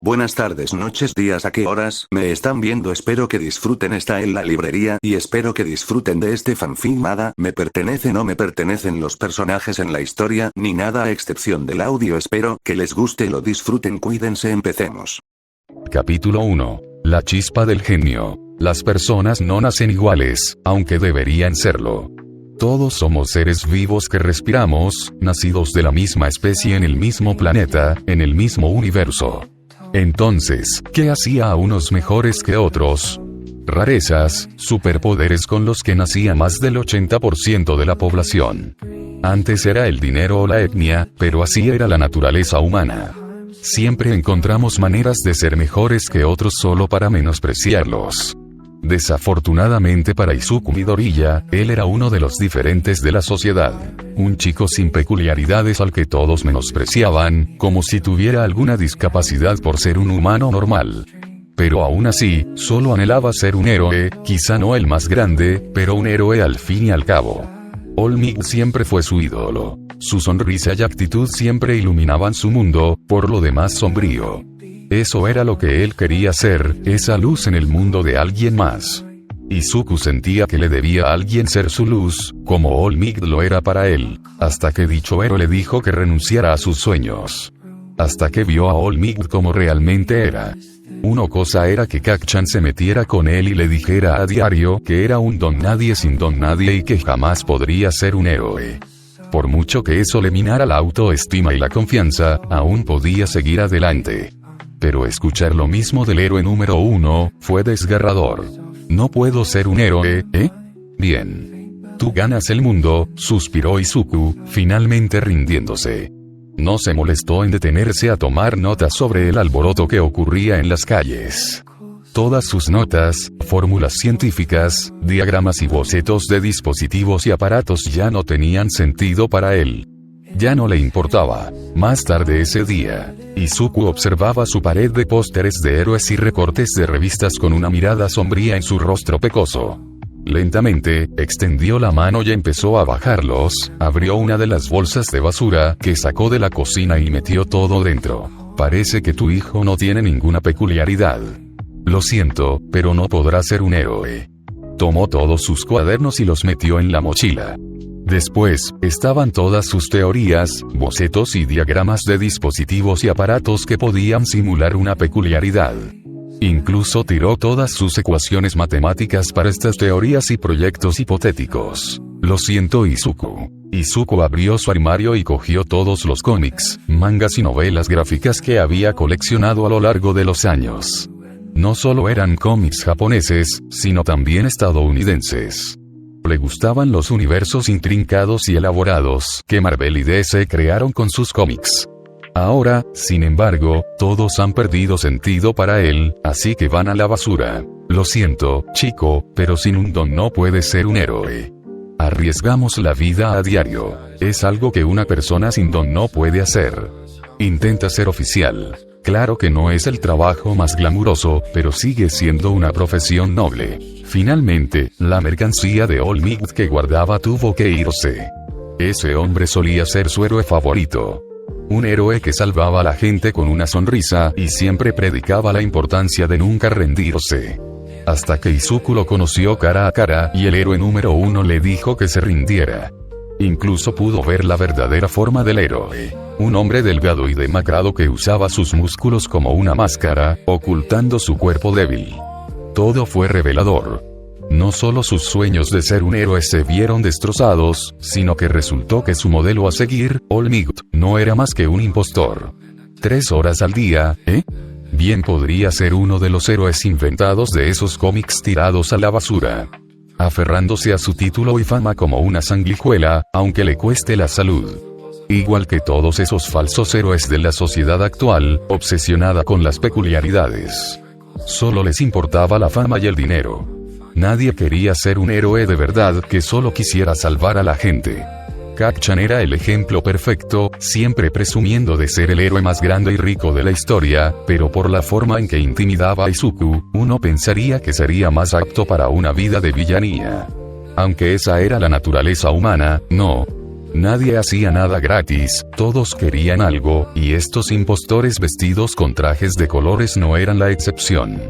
Buenas tardes, noches, días, ¿a qué horas me están viendo? Espero que disfruten. Está en la librería y espero que disfruten de este fanfic. Nada me pertenece, no me pertenecen los personajes en la historia, ni nada a excepción del audio. Espero que les guste y lo disfruten. Cuídense, empecemos. Capítulo 1. La chispa del genio. Las personas no nacen iguales, aunque deberían serlo. Todos somos seres vivos que respiramos, nacidos de la misma especie en el mismo planeta, en el mismo universo. Entonces, ¿qué hacía a unos mejores que otros? Rarezas, superpoderes con los que nacía más del 80% de la población. Antes era el dinero o la etnia, pero así era la naturaleza humana. Siempre encontramos maneras de ser mejores que otros solo para menospreciarlos. Desafortunadamente para Izuku Midoriya, él era uno de los diferentes de la sociedad. Un chico sin peculiaridades al que todos menospreciaban, como si tuviera alguna discapacidad por ser un humano normal. Pero aún así, solo anhelaba ser un héroe, quizá no el más grande, pero un héroe al fin y al cabo. All Might siempre fue su ídolo. Su sonrisa y actitud siempre iluminaban su mundo, por lo demás sombrío. Eso era lo que él quería ser, esa luz en el mundo de alguien más. Izuku sentía que le debía a alguien ser su luz, como All Might lo era para él, hasta que dicho héroe le dijo que renunciara a sus sueños. Hasta que vio a All Might como realmente era. Una cosa era que Kacchan se metiera con él y le dijera a diario que era un don nadie sin don nadie y que jamás podría ser un héroe. Por mucho que eso le minara la autoestima y la confianza, aún podía seguir adelante. Pero escuchar lo mismo del héroe número 1, fue desgarrador. ¿No puedo ser un héroe, eh? Bien. Tú ganas el mundo, suspiró Izuku, finalmente rindiéndose. No se molestó en detenerse a tomar notas sobre el alboroto que ocurría en las calles. Todas sus notas, fórmulas científicas, diagramas y bocetos de dispositivos y aparatos ya no tenían sentido para él. Ya no le importaba. Más tarde ese día, Izuku observaba su pared de pósteres de héroes y recortes de revistas con una mirada sombría en su rostro pecoso. Lentamente, extendió la mano y empezó a bajarlos, abrió una de las bolsas de basura que sacó de la cocina y metió todo dentro. Parece que tu hijo no tiene ninguna peculiaridad. Lo siento, pero no podrá ser un héroe. Tomó todos sus cuadernos y los metió en la mochila. Después, estaban todas sus teorías, bocetos y diagramas de dispositivos y aparatos que podían simular una peculiaridad. Incluso tiró todas sus ecuaciones matemáticas para estas teorías y proyectos hipotéticos. Lo siento, Izuku. Izuku abrió su armario y cogió todos los cómics, mangas y novelas gráficas que había coleccionado a lo largo de los años. No solo eran cómics japoneses, sino también estadounidenses. Le gustaban los universos intrincados y elaborados que Marvel y DC crearon con sus cómics. Ahora, sin embargo, todos han perdido sentido para él, así que van a la basura. Lo siento, chico, pero sin un don no puedes ser un héroe. Arriesgamos la vida a diario. Es algo que una persona sin don no puede hacer. Intenta ser oficial. Claro que no es el trabajo más glamuroso, pero sigue siendo una profesión noble. Finalmente, la mercancía de All Might que guardaba tuvo que irse. Ese hombre solía ser su héroe favorito. Un héroe que salvaba a la gente con una sonrisa y siempre predicaba la importancia de nunca rendirse. Hasta que Izuku lo conoció cara a cara y el héroe número 1 le dijo que se rindiera. Incluso pudo ver la verdadera forma del héroe. Un hombre delgado y demacrado que usaba sus músculos como una máscara, ocultando su cuerpo débil. Todo fue revelador. No solo sus sueños de ser un héroe se vieron destrozados, sino que resultó que su modelo a seguir, All Might, no era más que un impostor. 3 horas al día, ¿eh? Bien podría ser uno de los héroes inventados de esos cómics tirados a la basura. Aferrándose a su título y fama como una sanguijuela, aunque le cueste la salud. Igual que todos esos falsos héroes de la sociedad actual, obsesionada con las peculiaridades. Solo les importaba la fama y el dinero. Nadie quería ser un héroe de verdad que solo quisiera salvar a la gente. Kacchan era el ejemplo perfecto, siempre presumiendo de ser el héroe más grande y rico de la historia, pero por la forma en que intimidaba a Izuku, uno pensaría que sería más apto para una vida de villanía. Aunque esa era la naturaleza humana, no. Nadie hacía nada gratis, todos querían algo, y estos impostores vestidos con trajes de colores no eran la excepción.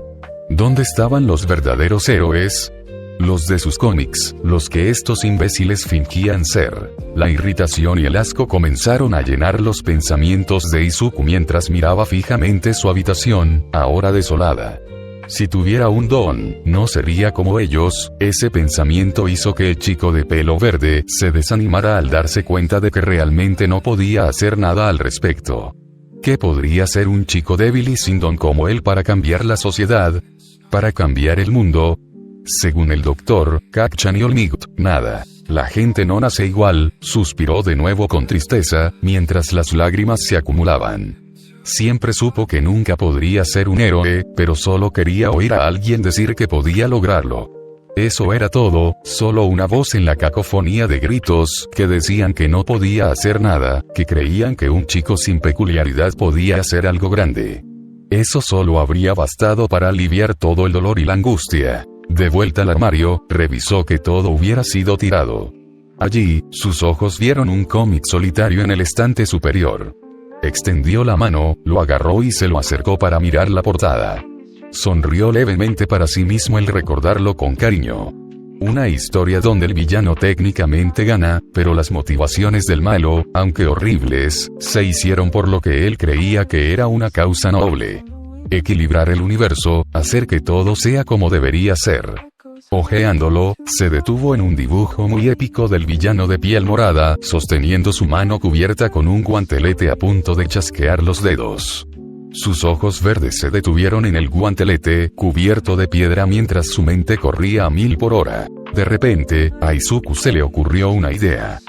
¿Dónde estaban los verdaderos héroes? Los de sus cómics, los que estos imbéciles fingían ser. La irritación y el asco comenzaron a llenar los pensamientos de Izuku mientras miraba fijamente su habitación, ahora desolada. Si tuviera un don, no sería como ellos. Ese pensamiento hizo que el chico de pelo verde se desanimara al darse cuenta de que realmente no podía hacer nada al respecto. ¿Qué podría hacer un chico débil y sin don como él para cambiar la sociedad? ¿Para cambiar el mundo? Según el doctor Kacchan y All Might, nada. La gente no nace igual, suspiró de nuevo con tristeza, mientras las lágrimas se acumulaban. Siempre supo que nunca podría ser un héroe, pero solo quería oír a alguien decir que podía lograrlo. Eso era todo, solo una voz en la cacofonía de gritos, que decían que no podía hacer nada, que creían que un chico sin peculiaridad podía hacer algo grande. Eso solo habría bastado para aliviar todo el dolor y la angustia. De vuelta al armario, revisó que todo hubiera sido tirado. Allí, sus ojos vieron un cómic solitario en el estante superior. Extendió la mano, lo agarró y se lo acercó para mirar la portada. Sonrió levemente para sí mismo al recordarlo con cariño. Una historia donde el villano técnicamente gana, pero las motivaciones del malo, aunque horribles, se hicieron por lo que él creía que era una causa noble. Equilibrar el universo, hacer que todo sea como debería ser. Ojeándolo, se detuvo en un dibujo muy épico del villano de piel morada, sosteniendo su mano cubierta con un guantelete a punto de chasquear los dedos. Sus ojos verdes se detuvieron en el guantelete, cubierto de piedra mientras su mente corría a 1000 por hora. De repente, a Izuku se le ocurrió una idea.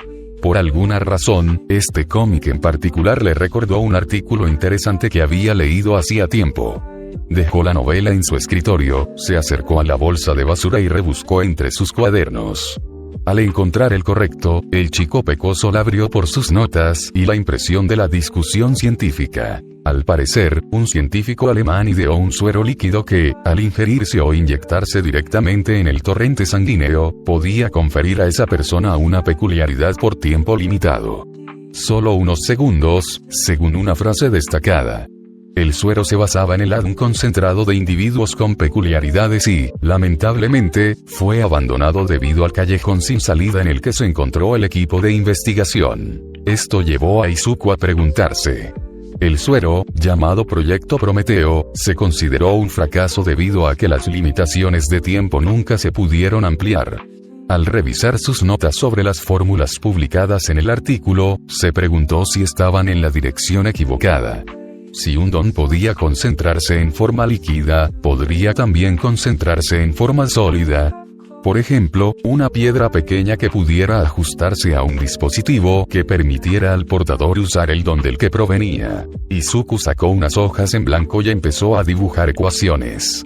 Por alguna razón, este cómic en particular le recordó un artículo interesante que había leído hacía tiempo. Dejó la novela en su escritorio, se acercó a la bolsa de basura y rebuscó entre sus cuadernos. Al encontrar el correcto, el chico pecoso la abrió por sus notas y la impresión de la discusión científica. Al parecer, un científico alemán ideó un suero líquido que, al ingerirse o inyectarse directamente en el torrente sanguíneo, podía conferir a esa persona una peculiaridad por tiempo limitado. Solo unos segundos, según una frase destacada. El suero se basaba en el ADN concentrado de individuos con peculiaridades y, lamentablemente, fue abandonado debido al callejón sin salida en el que se encontró el equipo de investigación. Esto llevó a Izuku a preguntarse. El suero, llamado Proyecto Prometeo, se consideró un fracaso debido a que las limitaciones de tiempo nunca se pudieron ampliar. Al revisar sus notas sobre las fórmulas publicadas en el artículo, se preguntó si estaban en la dirección equivocada. Si un don podía concentrarse en forma líquida, ¿podría también concentrarse en forma sólida? Por ejemplo, una piedra pequeña que pudiera ajustarse a un dispositivo que permitiera al portador usar el don del que provenía. Izuku sacó unas hojas en blanco y empezó a dibujar ecuaciones.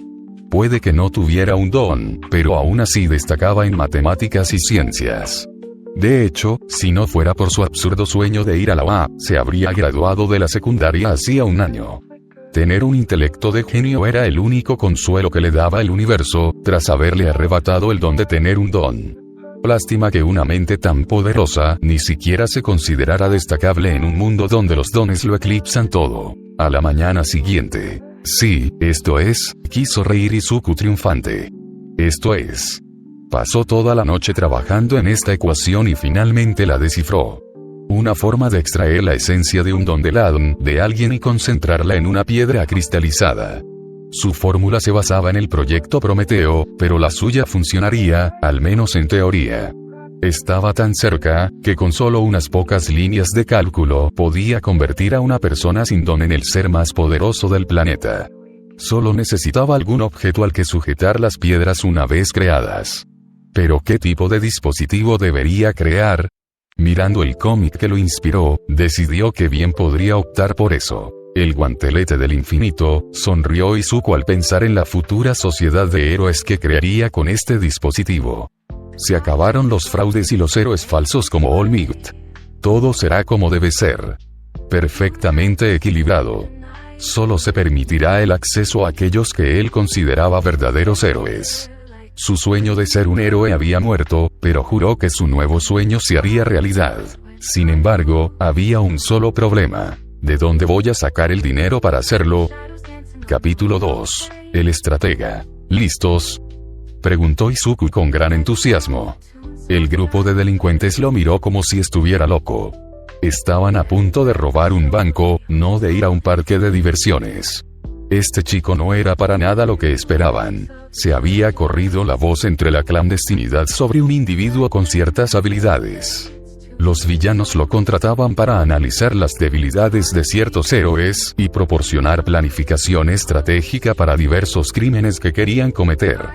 Puede que no tuviera un don, pero aún así destacaba en matemáticas y ciencias. De hecho, si no fuera por su absurdo sueño de ir a la UA, se habría graduado de la secundaria hacía un año. Tener un intelecto de genio era el único consuelo que le daba el universo, tras haberle arrebatado el don de tener un don. Lástima que una mente tan poderosa ni siquiera se considerara destacable en un mundo donde los dones lo eclipsan todo. A la mañana siguiente. Sí, esto es, quiso reír Izuku triunfante. Esto es. Pasó toda la noche trabajando en esta ecuación y finalmente la descifró. Una forma de extraer la esencia de un don del ADN de alguien y concentrarla en una piedra cristalizada. Su fórmula se basaba en el proyecto Prometeo, pero la suya funcionaría, al menos en teoría. Estaba tan cerca, que con solo unas pocas líneas de cálculo podía convertir a una persona sin don en el ser más poderoso del planeta. Solo necesitaba algún objeto al que sujetar las piedras una vez creadas. ¿Pero qué tipo de dispositivo debería crear? Mirando el cómic que lo inspiró, decidió que bien podría optar por eso. El guantelete del infinito, sonrió Izuku al pensar en la futura sociedad de héroes que crearía con este dispositivo. Se acabaron los fraudes y los héroes falsos como All Might. Todo será como debe ser. Perfectamente equilibrado. Solo se permitirá el acceso a aquellos que él consideraba verdaderos héroes. Su sueño de ser un héroe había muerto, pero juró que su nuevo sueño se haría realidad. Sin embargo, había un solo problema. ¿De dónde voy a sacar el dinero para hacerlo? Capítulo 2. El estratega. ¿Listos?, preguntó Izuku con gran entusiasmo. El grupo de delincuentes lo miró como si estuviera loco. Estaban a punto de robar un banco, no de ir a un parque de diversiones. Este chico no era para nada lo que esperaban. Se había corrido la voz entre la clandestinidad sobre un individuo con ciertas habilidades. Los villanos lo contrataban para analizar las debilidades de ciertos héroes y proporcionar planificación estratégica para diversos crímenes que querían cometer.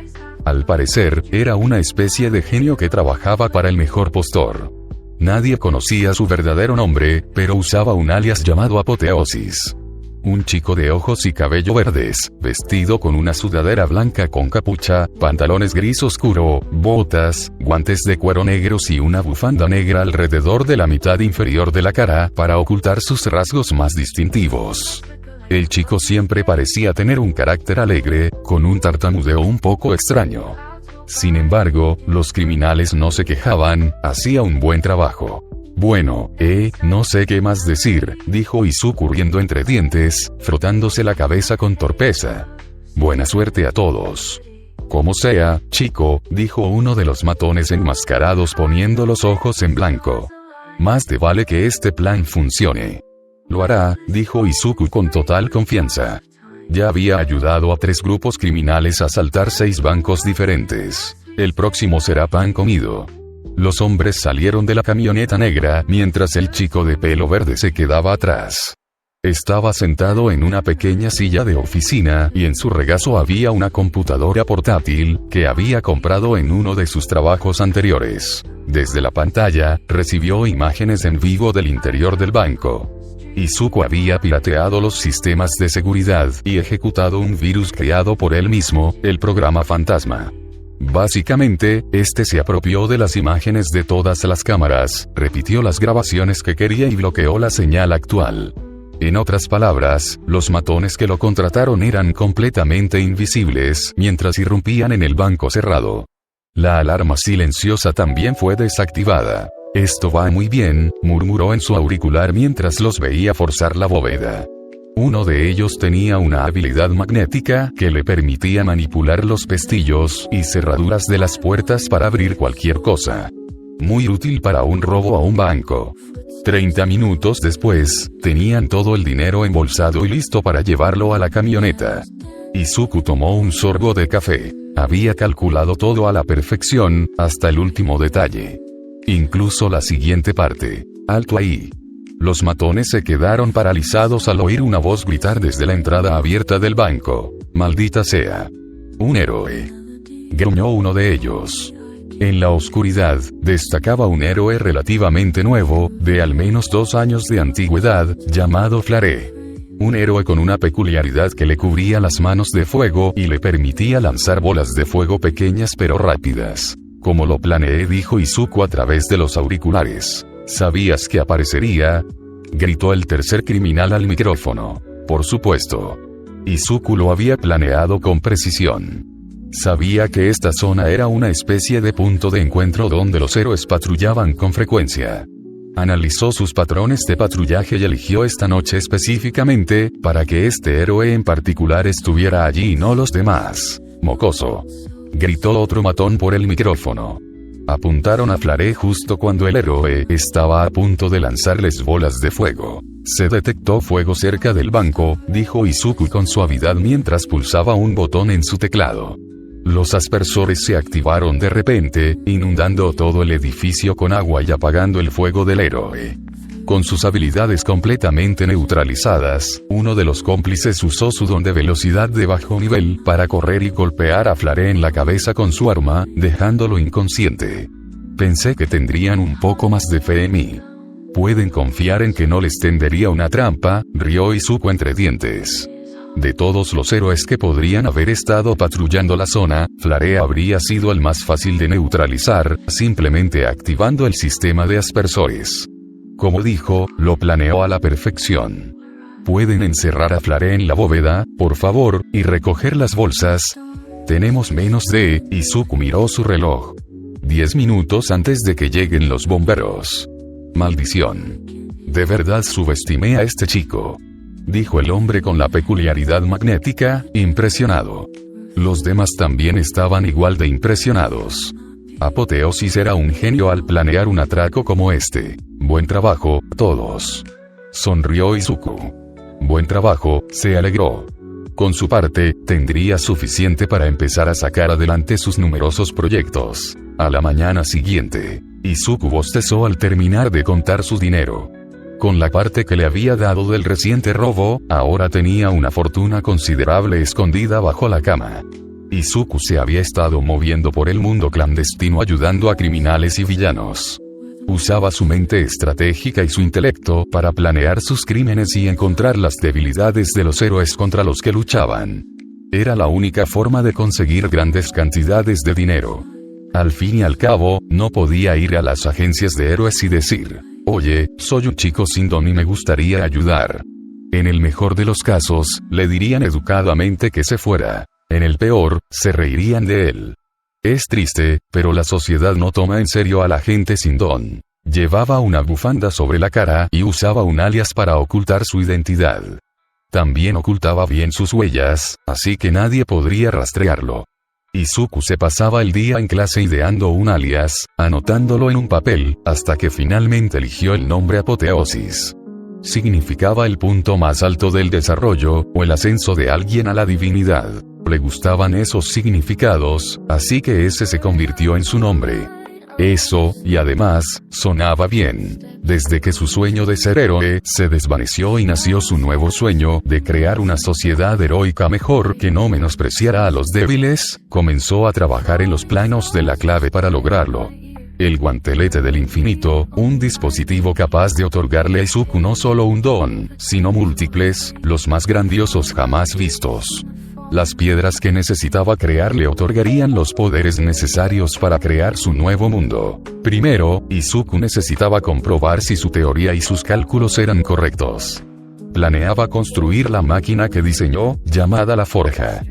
Al parecer, era una especie de genio que trabajaba para el mejor postor. Nadie conocía su verdadero nombre, pero usaba un alias llamado Apoteosis. Un chico de ojos y cabello verdes, vestido con una sudadera blanca con capucha, pantalones gris oscuro, botas, guantes de cuero negros y una bufanda negra alrededor de la mitad inferior de la cara para ocultar sus rasgos más distintivos. El chico siempre parecía tener un carácter alegre, con un tartamudeo un poco extraño. Sin embargo, los criminales no se quejaban, hacía un buen trabajo. Bueno, no sé qué más decir, dijo Izuku riendo entre dientes, frotándose la cabeza con torpeza. Buena suerte a todos. Como sea, chico, dijo uno de los matones enmascarados poniendo los ojos en blanco. Más te vale que este plan funcione. Lo hará, dijo Izuku con total confianza. Ya había ayudado a 3 grupos criminales a asaltar 6 bancos diferentes. El próximo será pan comido. Los hombres salieron de la camioneta negra mientras el chico de pelo verde se quedaba atrás. Estaba sentado en una pequeña silla de oficina y en su regazo había una computadora portátil que había comprado en uno de sus trabajos anteriores. Desde la pantalla, recibió imágenes en vivo del interior del banco. Izuku había pirateado los sistemas de seguridad y ejecutado un virus creado por él mismo, el programa Fantasma. Básicamente, este se apropió de las imágenes de todas las cámaras, repitió las grabaciones que quería y bloqueó la señal actual. En otras palabras, los matones que lo contrataron eran completamente invisibles mientras irrumpían en el banco cerrado. La alarma silenciosa también fue desactivada. Esto va muy bien, murmuró en su auricular mientras los veía forzar la bóveda. Uno de ellos tenía una habilidad magnética que le permitía manipular los pestillos y cerraduras de las puertas para abrir cualquier cosa. Muy útil para un robo a un banco. 30 minutos después, tenían todo el dinero embolsado y listo para llevarlo a la camioneta. Izuku tomó un sorbo de café. Había calculado todo a la perfección, hasta el último detalle. Incluso la siguiente parte. Alto ahí. Los matones se quedaron paralizados al oír una voz gritar desde la entrada abierta del banco. ¡Maldita sea! ¡Un héroe!, gruñó uno de ellos. En la oscuridad, destacaba un héroe relativamente nuevo, de al menos 2 años de antigüedad, llamado Flare. Un héroe con una peculiaridad que le cubría las manos de fuego y le permitía lanzar bolas de fuego pequeñas pero rápidas. Como lo planeé, dijo Izuku a través de los auriculares. ¿Sabías que aparecería?, gritó el tercer criminal al micrófono. Por supuesto. Izuku lo había planeado con precisión. Sabía que esta zona era una especie de punto de encuentro donde los héroes patrullaban con frecuencia. Analizó sus patrones de patrullaje y eligió esta noche específicamente para que este héroe en particular estuviera allí y no los demás. ¡Mocoso!, gritó otro matón por el micrófono. Apuntaron a Flare justo cuando el héroe estaba a punto de lanzarles bolas de fuego. Se detectó fuego cerca del banco, dijo Izuku con suavidad mientras pulsaba un botón en su teclado. Los aspersores se activaron de repente, inundando todo el edificio con agua y apagando el fuego del héroe. Con sus habilidades completamente neutralizadas, uno de los cómplices usó su don de velocidad de bajo nivel para correr y golpear a Flare en la cabeza con su arma, dejándolo inconsciente. Pensé que tendrían un poco más de fe en mí. Pueden confiar en que no les tendería una trampa, rió Izuku entre dientes. De todos los héroes que podrían haber estado patrullando la zona, Flare habría sido el más fácil de neutralizar, simplemente activando el sistema de aspersores. Como dijo, lo planeó a la perfección. ¿Pueden encerrar a Flare en la bóveda, por favor, y recoger las bolsas? Tenemos menos de... Izuku miró su reloj. 10 minutos antes de que lleguen los bomberos. Maldición. De verdad subestimé a este chico, dijo el hombre con la peculiaridad magnética, impresionado. Los demás también estaban igual de impresionados. Apoteosis era un genio al planear un atraco como este. Buen trabajo, todos. Sonrió Izuku. Buen trabajo, se alegró. Con su parte, tendría suficiente para empezar a sacar adelante sus numerosos proyectos. A la mañana siguiente, Izuku bostezó al terminar de contar su dinero. Con la parte que le había dado del reciente robo, ahora tenía una fortuna considerable escondida bajo la cama. Izuku se había estado moviendo por el mundo clandestino ayudando a criminales y villanos. Usaba su mente estratégica y su intelecto para planear sus crímenes y encontrar las debilidades de los héroes contra los que luchaban. Era la única forma de conseguir grandes cantidades de dinero. Al fin y al cabo, no podía ir a las agencias de héroes y decir: oye, soy un chico sin don y me gustaría ayudar. En el mejor de los casos, le dirían educadamente que se fuera. En el peor, se reirían de él. Es triste, pero la sociedad no toma en serio a la gente sin don. Llevaba una bufanda sobre la cara y usaba un alias para ocultar su identidad. También ocultaba bien sus huellas, así que nadie podría rastrearlo. Izuku se pasaba el día en clase ideando un alias, anotándolo en un papel, hasta que finalmente eligió el nombre Apoteosis. Significaba el punto más alto del desarrollo, o el ascenso de alguien a la divinidad. Le gustaban esos significados, así que ese se convirtió en su nombre. Eso, y además, sonaba bien. Desde que su sueño de ser héroe se desvaneció y nació su nuevo sueño de crear una sociedad heroica mejor que no menospreciara a los débiles, comenzó a trabajar en los planos de la clave para lograrlo. El guantelete del infinito, un dispositivo capaz de otorgarle a Izuku no solo un don, sino múltiples, los más grandiosos jamás vistos. Las piedras que necesitaba crear le otorgarían los poderes necesarios para crear su nuevo mundo. Primero, Izuku necesitaba comprobar si su teoría y sus cálculos eran correctos. Planeaba construir la máquina que diseñó, llamada la Forja.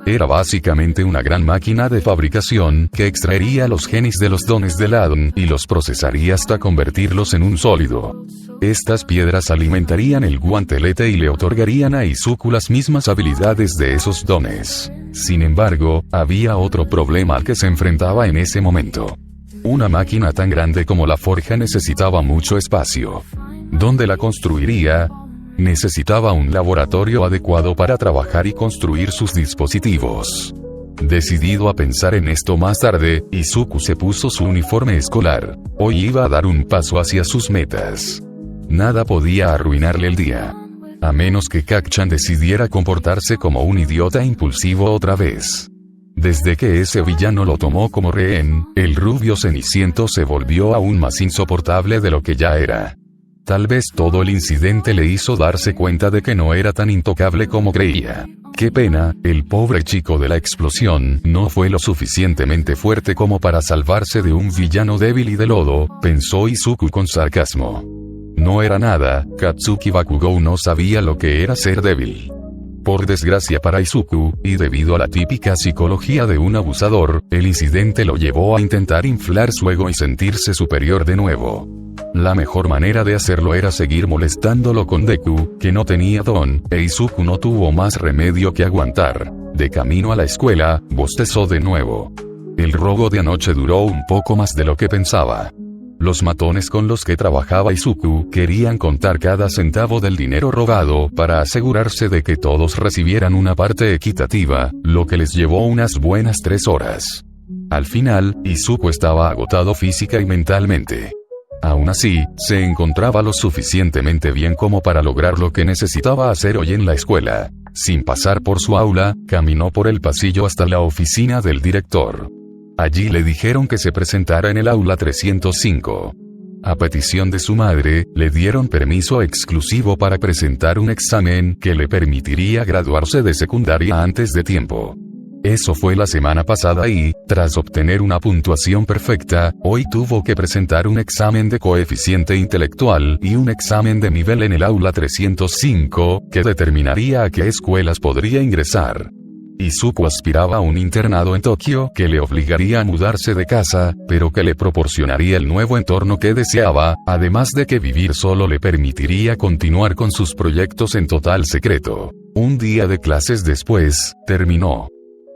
Era básicamente una gran máquina de fabricación que extraería los genes de los dones del Adon y los procesaría hasta convertirlos en un sólido. Estas piedras alimentarían el guantelete y le otorgarían a Izuku las mismas habilidades de esos dones. Sin embargo, había otro problema al que se enfrentaba en ese momento. Una máquina tan grande como la Forja necesitaba mucho espacio. ¿Dónde la construiría? Necesitaba un laboratorio adecuado para trabajar y construir sus dispositivos. Decidido a pensar en esto más tarde, Izuku se puso su uniforme escolar. Hoy iba a dar un paso hacia sus metas. Nada podía arruinarle el día. A menos que Kacchan decidiera comportarse como un idiota impulsivo otra vez. Desde que ese villano lo tomó como rehén, el rubio ceniciento se volvió aún más insoportable de lo que ya era. Tal vez todo el incidente le hizo darse cuenta de que no era tan intocable como creía. Qué pena, el pobre chico de la explosión no fue lo suficientemente fuerte como para salvarse de un villano débil y de lodo, pensó Izuku con sarcasmo. No era nada, Katsuki Bakugou no sabía lo que era ser débil. Por desgracia para Izuku, y debido a la típica psicología de un abusador, el incidente lo llevó a intentar inflar su ego y sentirse superior de nuevo. La mejor manera de hacerlo era seguir molestándolo con Deku, que no tenía don, e Izuku no tuvo más remedio que aguantar. De camino a la escuela, bostezó de nuevo. El robo de anoche duró un poco más de lo que pensaba. Los matones con los que trabajaba Izuku querían contar cada centavo del dinero robado para asegurarse de que todos recibieran una parte equitativa, lo que les llevó unas buenas 3 horas. Al final, Izuku estaba agotado física y mentalmente. Aún así, se encontraba lo suficientemente bien como para lograr lo que necesitaba hacer hoy en la escuela. Sin pasar por su aula, caminó por el pasillo hasta la oficina del director. Allí le dijeron que se presentara en el aula 305. A petición de su madre, le dieron permiso exclusivo para presentar un examen que le permitiría graduarse de secundaria antes de tiempo. Eso fue la semana pasada y, tras obtener una puntuación perfecta, hoy tuvo que presentar un examen de coeficiente intelectual y un examen de nivel en el aula 305, que determinaría a qué escuelas podría ingresar. Izuku aspiraba a un internado en Tokio que le obligaría a mudarse de casa, pero que le proporcionaría el nuevo entorno que deseaba, además de que vivir solo le permitiría continuar con sus proyectos en total secreto. Un día de clases después, terminó.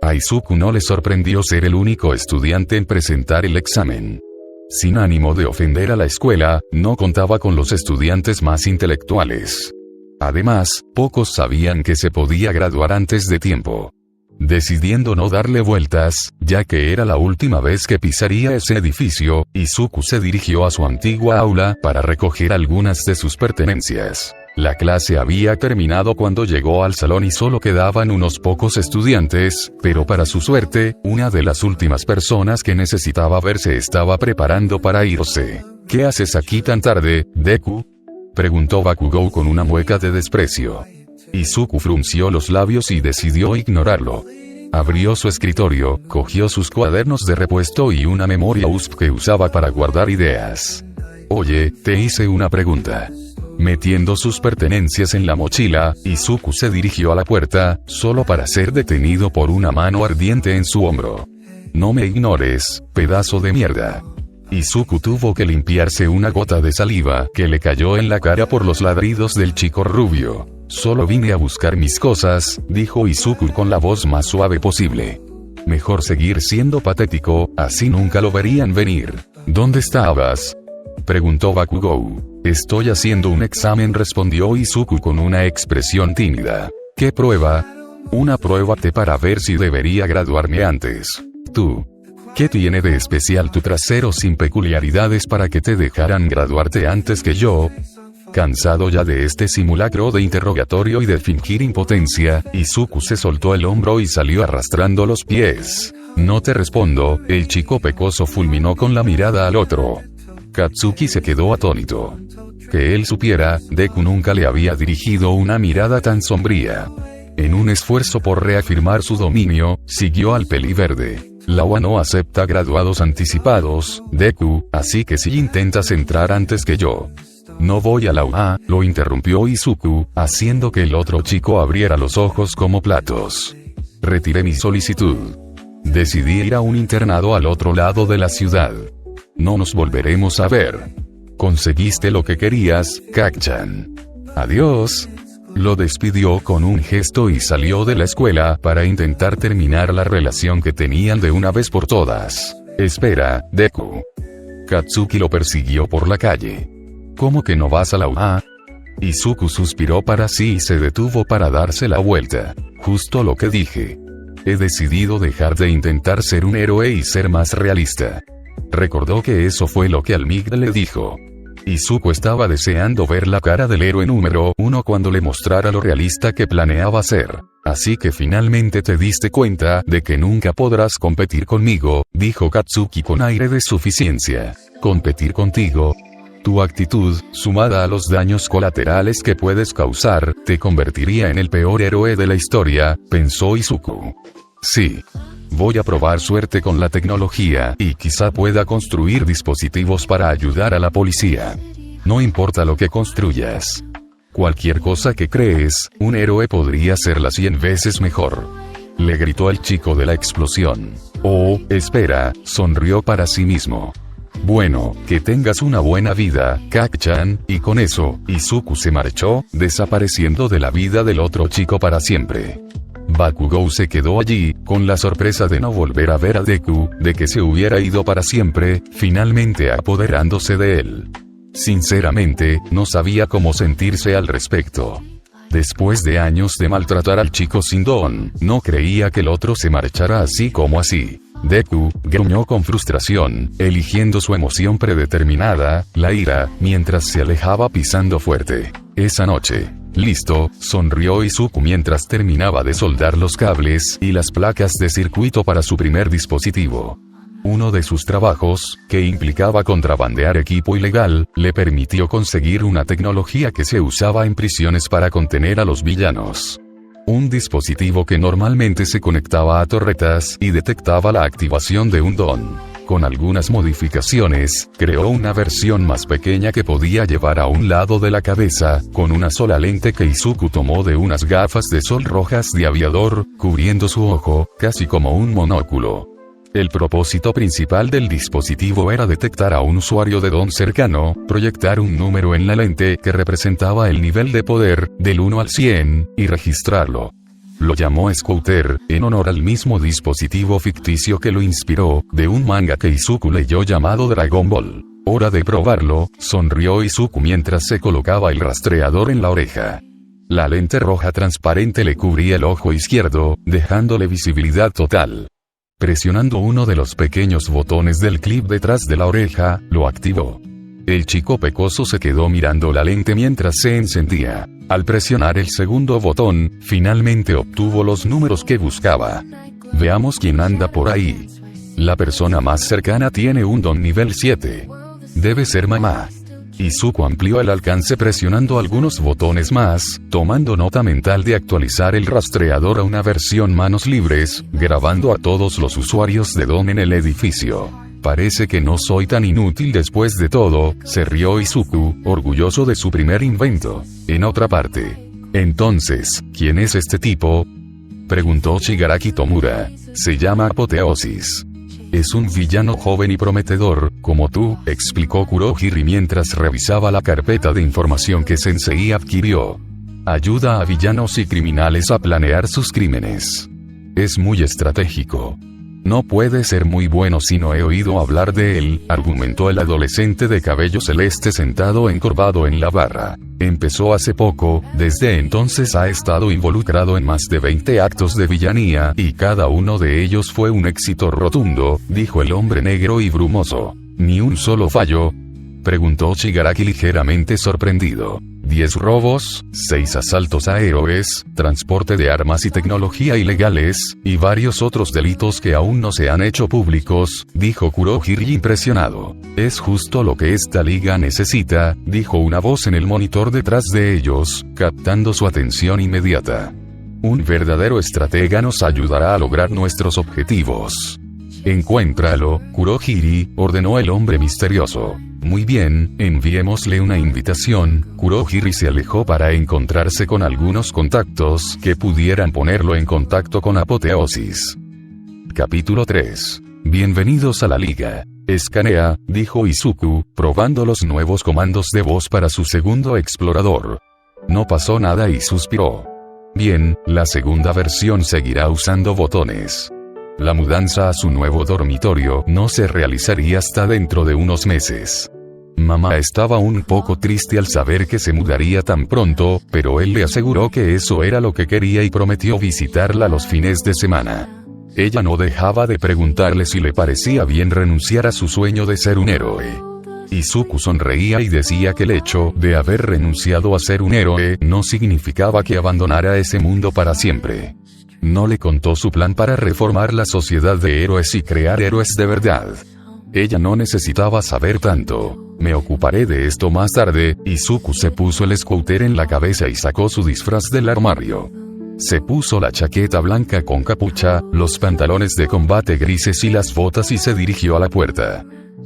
A Izuku no le sorprendió ser el único estudiante en presentar el examen. Sin ánimo de ofender a la escuela, no contaba con los estudiantes más intelectuales. Además, pocos sabían que se podía graduar antes de tiempo. Decidiendo no darle vueltas, ya que era la última vez que pisaría ese edificio, Izuku se dirigió a su antigua aula para recoger algunas de sus pertenencias. La clase había terminado cuando llegó al salón y solo quedaban unos pocos estudiantes, pero para su suerte, una de las últimas personas que necesitaba verse estaba preparando para irse. ¿Qué haces aquí tan tarde, Deku?, preguntó Bakugou con una mueca de desprecio. Izuku frunció los labios y decidió ignorarlo. Abrió su escritorio, cogió sus cuadernos de repuesto y una memoria USB que usaba para guardar ideas. Oye, te hice una pregunta. Metiendo sus pertenencias en la mochila, Izuku se dirigió a la puerta, solo para ser detenido por una mano ardiente en su hombro. No me ignores, pedazo de mierda. Izuku tuvo que limpiarse una gota de saliva que le cayó en la cara por los ladridos del chico rubio. Solo vine a buscar mis cosas, dijo Izuku con la voz más suave posible. Mejor seguir siendo patético, así nunca lo verían venir. ¿Dónde estabas?, preguntó Bakugou. Estoy haciendo un examen, respondió Izuku con una expresión tímida. ¿Qué prueba? Una prueba para ver si debería graduarme antes. ¿Tú? ¿Qué tiene de especial tu trasero sin peculiaridades para que te dejaran graduarte antes que yo? Cansado ya de este simulacro de interrogatorio y de fingir impotencia, Izuku se soltó el hombro y salió arrastrando los pies. No te respondo, el chico pecoso fulminó con la mirada al otro. Katsuki se quedó atónito. Que él supiera, Deku nunca le había dirigido una mirada tan sombría. En un esfuerzo por reafirmar su dominio, siguió al peliverde. La UA no acepta graduados anticipados, Deku, así que si intentas entrar antes que yo. No voy a la UA, lo interrumpió Izuku, haciendo que el otro chico abriera los ojos como platos. Retiré mi solicitud. Decidí ir a un internado al otro lado de la ciudad. No nos volveremos a ver. Conseguiste lo que querías, Kak-chan. Adiós. Lo despidió con un gesto y salió de la escuela para intentar terminar la relación que tenían de una vez por todas. Espera, Deku. Katsuki lo persiguió por la calle. ¿Cómo que no vas a la UA? Izuku suspiró para sí y se detuvo para darse la vuelta. Justo lo que dije. He decidido dejar de intentar ser un héroe y ser más realista. Recordó que eso fue lo que Almigda le dijo. Izuku estaba deseando ver la cara del héroe número 1 cuando le mostrara lo realista que planeaba ser. Así que finalmente te diste cuenta de que nunca podrás competir conmigo, dijo Katsuki con aire de suficiencia. ¿Competir contigo? Tu actitud, sumada a los daños colaterales que puedes causar, te convertiría en el peor héroe de la historia, pensó Izuku. Sí. Voy a probar suerte con la tecnología y quizá pueda construir dispositivos para ayudar a la policía. No importa lo que construyas. Cualquier cosa que crees, un héroe podría hacerla 100 veces mejor. Le gritó el chico de la explosión. Oh, espera, sonrió para sí mismo. Bueno, que tengas una buena vida, Kak-chan, y con eso, Izuku se marchó, desapareciendo de la vida del otro chico para siempre. Bakugou se quedó allí, con la sorpresa de no volver a ver a Deku, de que se hubiera ido para siempre, finalmente apoderándose de él. Sinceramente, no sabía cómo sentirse al respecto. Después de años de maltratar al chico sin don, no creía que el otro se marchara así como así. Deku, gruñó con frustración, eligiendo su emoción predeterminada, la ira, mientras se alejaba pisando fuerte. Esa noche. Listo, sonrió Izuku mientras terminaba de soldar los cables y las placas de circuito para su primer dispositivo. Uno de sus trabajos, que implicaba contrabandear equipo ilegal, le permitió conseguir una tecnología que se usaba en prisiones para contener a los villanos. Un dispositivo que normalmente se conectaba a torretas y detectaba la activación de un don. con algunas modificaciones, creó una versión más pequeña que podía llevar a un lado de la cabeza, con una sola lente que Izuku tomó de unas gafas de sol rojas de aviador, cubriendo su ojo, casi como un monóculo. El propósito principal del dispositivo era detectar a un usuario de Don cercano, proyectar un número en la lente que representaba el nivel de poder, del 1 al 100, y registrarlo. Lo llamó Scouter, en honor al mismo dispositivo ficticio que lo inspiró, de un manga que Izuku leyó llamado Dragon Ball. Hora de probarlo, sonrió Izuku mientras se colocaba el rastreador en la oreja. La lente roja transparente le cubría el ojo izquierdo, dejándole visibilidad total. Presionando uno de los pequeños botones del clip detrás de la oreja, lo activó. El chico pecoso se quedó mirando la lente mientras se encendía. Al presionar el segundo botón, finalmente obtuvo los números que buscaba. Veamos quién anda por ahí. La persona más cercana tiene un don nivel 7. Debe ser mamá. Izuku amplió el alcance presionando algunos botones más, tomando nota mental de actualizar el rastreador a una versión manos libres, grabando a todos los usuarios de Don en el edificio. Parece que no soy tan inútil después de todo, se rió Izuku, orgulloso de su primer invento. En otra parte. Entonces, ¿quién es este tipo?, preguntó Shigaraki Tomura. Se llama Apoteosis. Es un villano joven y prometedor, como tú, explicó Kurohiri mientras revisaba la carpeta de información que Sensei adquirió. Ayuda a villanos y criminales a planear sus crímenes. Es muy estratégico. No puede ser muy bueno si no he oído hablar de él, argumentó el adolescente de cabello celeste sentado encorvado en la barra. Empezó hace poco, desde entonces ha estado involucrado en más de 20 actos de villanía, y cada uno de ellos fue un éxito rotundo, dijo el hombre negro y brumoso. ¿Ni un solo fallo?, preguntó Shigaraki ligeramente sorprendido. 10 robos, 6 asaltos a héroes, transporte de armas y tecnología ilegales, y varios otros delitos que aún no se han hecho públicos, dijo Kurohiri impresionado. Es justo lo que esta liga necesita, dijo una voz en el monitor detrás de ellos, captando su atención inmediata. Un verdadero estratega nos ayudará a lograr nuestros objetivos. Encuéntralo, Kurohiri, ordenó el hombre misterioso. Muy bien, enviémosle una invitación. Kurohiri se alejó para encontrarse con algunos contactos que pudieran ponerlo en contacto con Apoteosis. Capítulo 3. Bienvenidos a la liga. Escanea, dijo Izuku, probando los nuevos comandos de voz para su segundo explorador. No pasó nada y suspiró. Bien, la segunda versión seguirá usando botones. La mudanza a su nuevo dormitorio no se realizaría hasta dentro de unos meses. Mamá estaba un poco triste al saber que se mudaría tan pronto, pero él le aseguró que eso era lo que quería y prometió visitarla los fines de semana. Ella no dejaba de preguntarle si le parecía bien renunciar a su sueño de ser un héroe. Izuku sonreía y decía que el hecho de haber renunciado a ser un héroe no significaba que abandonara ese mundo para siempre. No le contó su plan para reformar la sociedad de héroes y crear héroes de verdad. Ella no necesitaba saber tanto. Me ocuparé de esto más tarde. Izuku se puso el scooter en la cabeza y sacó su disfraz del armario. Se puso la chaqueta blanca con capucha, los pantalones de combate grises y las botas y se dirigió a la puerta.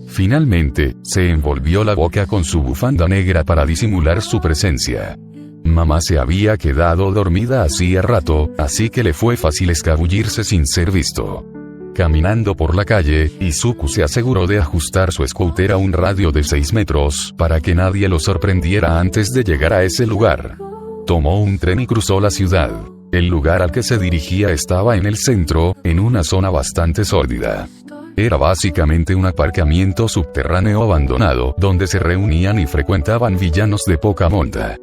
Finalmente, se envolvió la boca con su bufanda negra para disimular su presencia. Mamá se había quedado dormida hacía rato, así que le fue fácil escabullirse sin ser visto. Caminando por la calle, Izuku se aseguró de ajustar su scooter a un radio de 6 metros, para que nadie lo sorprendiera antes de llegar a ese lugar. Tomó un tren y cruzó la ciudad. El lugar al que se dirigía estaba en el centro, en una zona bastante sórdida. Era básicamente un aparcamiento subterráneo abandonado, donde se reunían y frecuentaban villanos de poca monta.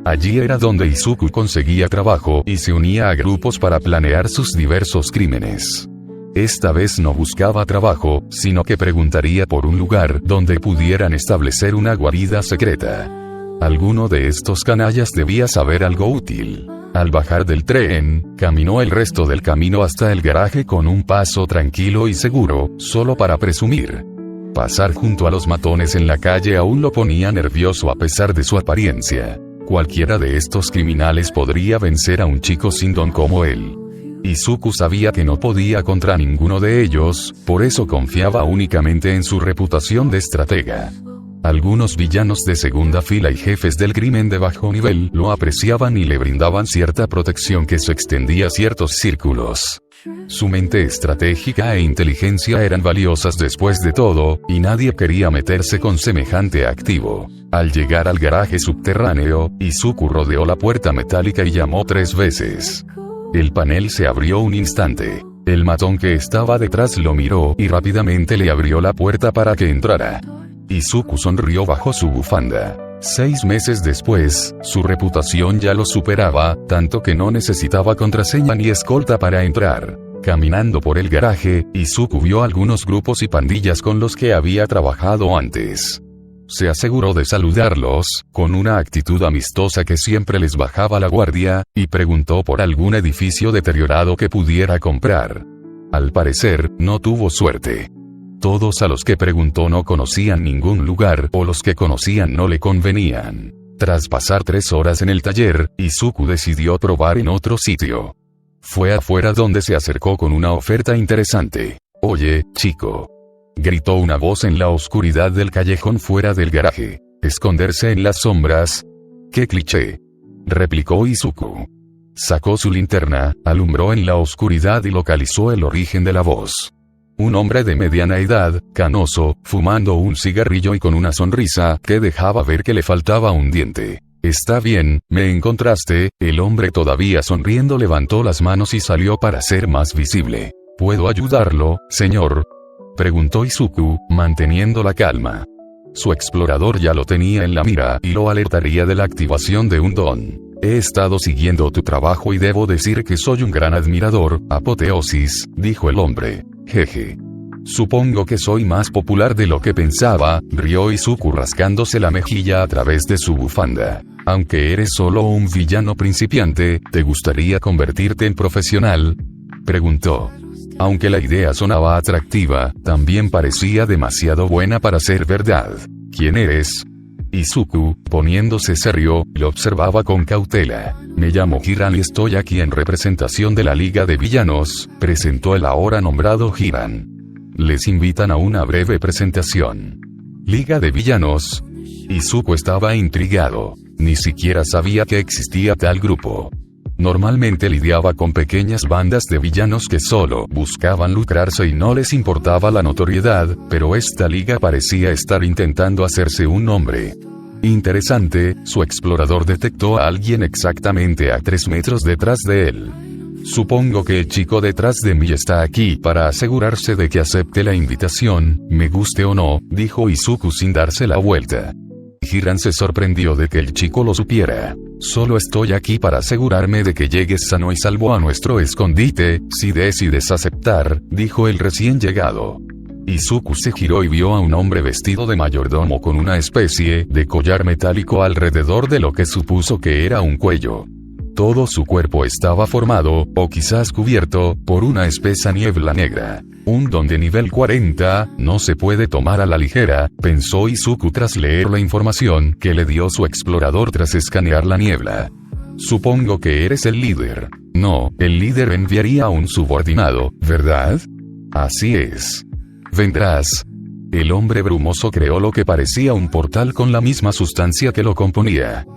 Allí era donde Izuku conseguía trabajo y se unía a grupos para planear sus diversos crímenes. Esta vez no buscaba trabajo, sino que preguntaría por un lugar donde pudieran establecer una guarida secreta. Alguno de estos canallas debía saber algo útil. Al bajar del tren, caminó el resto del camino hasta el garaje con un paso tranquilo y seguro, solo para presumir. Pasar junto a los matones en la calle aún lo ponía nervioso a pesar de su apariencia. Cualquiera de estos criminales podría vencer a un chico sin don como él. Izuku sabía que no podía contra ninguno de ellos, por eso confiaba únicamente en su reputación de estratega. Algunos villanos de segunda fila y jefes del crimen de bajo nivel lo apreciaban y le brindaban cierta protección que se extendía a ciertos círculos. Su mente estratégica e inteligencia eran valiosas después de todo, y nadie quería meterse con semejante activo. Al llegar al garaje subterráneo, Izuku rodeó la puerta metálica y llamó 3 veces. El panel se abrió un instante. El matón que estaba detrás lo miró y rápidamente le abrió la puerta para que entrara. Izuku sonrió bajo su bufanda. 6 meses después, su reputación ya lo superaba, tanto que no necesitaba contraseña ni escolta para entrar. Caminando por el garaje, Izuku vio algunos grupos y pandillas con los que había trabajado antes. Se aseguró de saludarlos, con una actitud amistosa que siempre les bajaba la guardia, y preguntó por algún edificio deteriorado que pudiera comprar. Al parecer, no tuvo suerte. Todos a los que preguntó no conocían ningún lugar, o los que conocían no le convenían. Tras pasar 3 horas en el taller, Izuku decidió probar en otro sitio. Fue afuera donde se acercó con una oferta interesante. «Oye, chico», gritó una voz en la oscuridad del callejón fuera del garaje. «¿Esconderse en las sombras? ¡Qué cliché!», replicó Izuku. Sacó su linterna, alumbró en la oscuridad y localizó el origen de la voz. Un hombre de mediana edad, canoso, fumando un cigarrillo y con una sonrisa que dejaba ver que le faltaba un diente. «Está bien, me encontraste». El hombre todavía sonriendo levantó las manos y salió para ser más visible. «¿Puedo ayudarlo, señor?», preguntó Izuku, manteniendo la calma. Su explorador ya lo tenía en la mira y lo alertaría de la activación de un don. «He estado siguiendo tu trabajo y debo decir que soy un gran admirador, Apoteosis», dijo el hombre. «Jeje. Supongo que soy más popular de lo que pensaba», rió Izuku rascándose la mejilla a través de su bufanda. «Aunque eres solo un villano principiante, ¿te gustaría convertirte en profesional?», preguntó. Aunque la idea sonaba atractiva, también parecía demasiado buena para ser verdad. «¿Quién eres?». Izuku, poniéndose serio, lo observaba con cautela. «Me llamo Hiran y estoy aquí en representación de la Liga de Villanos», presentó el ahora nombrado Hiran. «Les invitan a una breve presentación». «¿Liga de Villanos?». Izuku estaba intrigado. Ni siquiera sabía que existía tal grupo. Normalmente lidiaba con pequeñas bandas de villanos que solo buscaban lucrarse y no les importaba la notoriedad, pero esta liga parecía estar intentando hacerse un nombre. Interesante, su explorador detectó a alguien exactamente a 3 metros detrás de él. «Supongo que el chico detrás de mí está aquí para asegurarse de que acepte la invitación, me guste o no», dijo Izuku sin darse la vuelta. Hiran se sorprendió de que el chico lo supiera. «Solo estoy aquí para asegurarme de que llegues sano y salvo a nuestro escondite, si decides aceptar», dijo el recién llegado. Izuku se giró y vio a un hombre vestido de mayordomo con una especie de collar metálico alrededor de lo que supuso que era un cuello. Todo su cuerpo estaba formado, o quizás cubierto, por una espesa niebla negra. «Un don de nivel 40, no se puede tomar a la ligera», pensó Izuku tras leer la información que le dio su explorador tras escanear la niebla. «Supongo que eres el líder». «No, el líder enviaría a un subordinado, ¿verdad?». «Así es». «Vendrás». El hombre brumoso creó lo que parecía un portal con la misma sustancia que lo componía.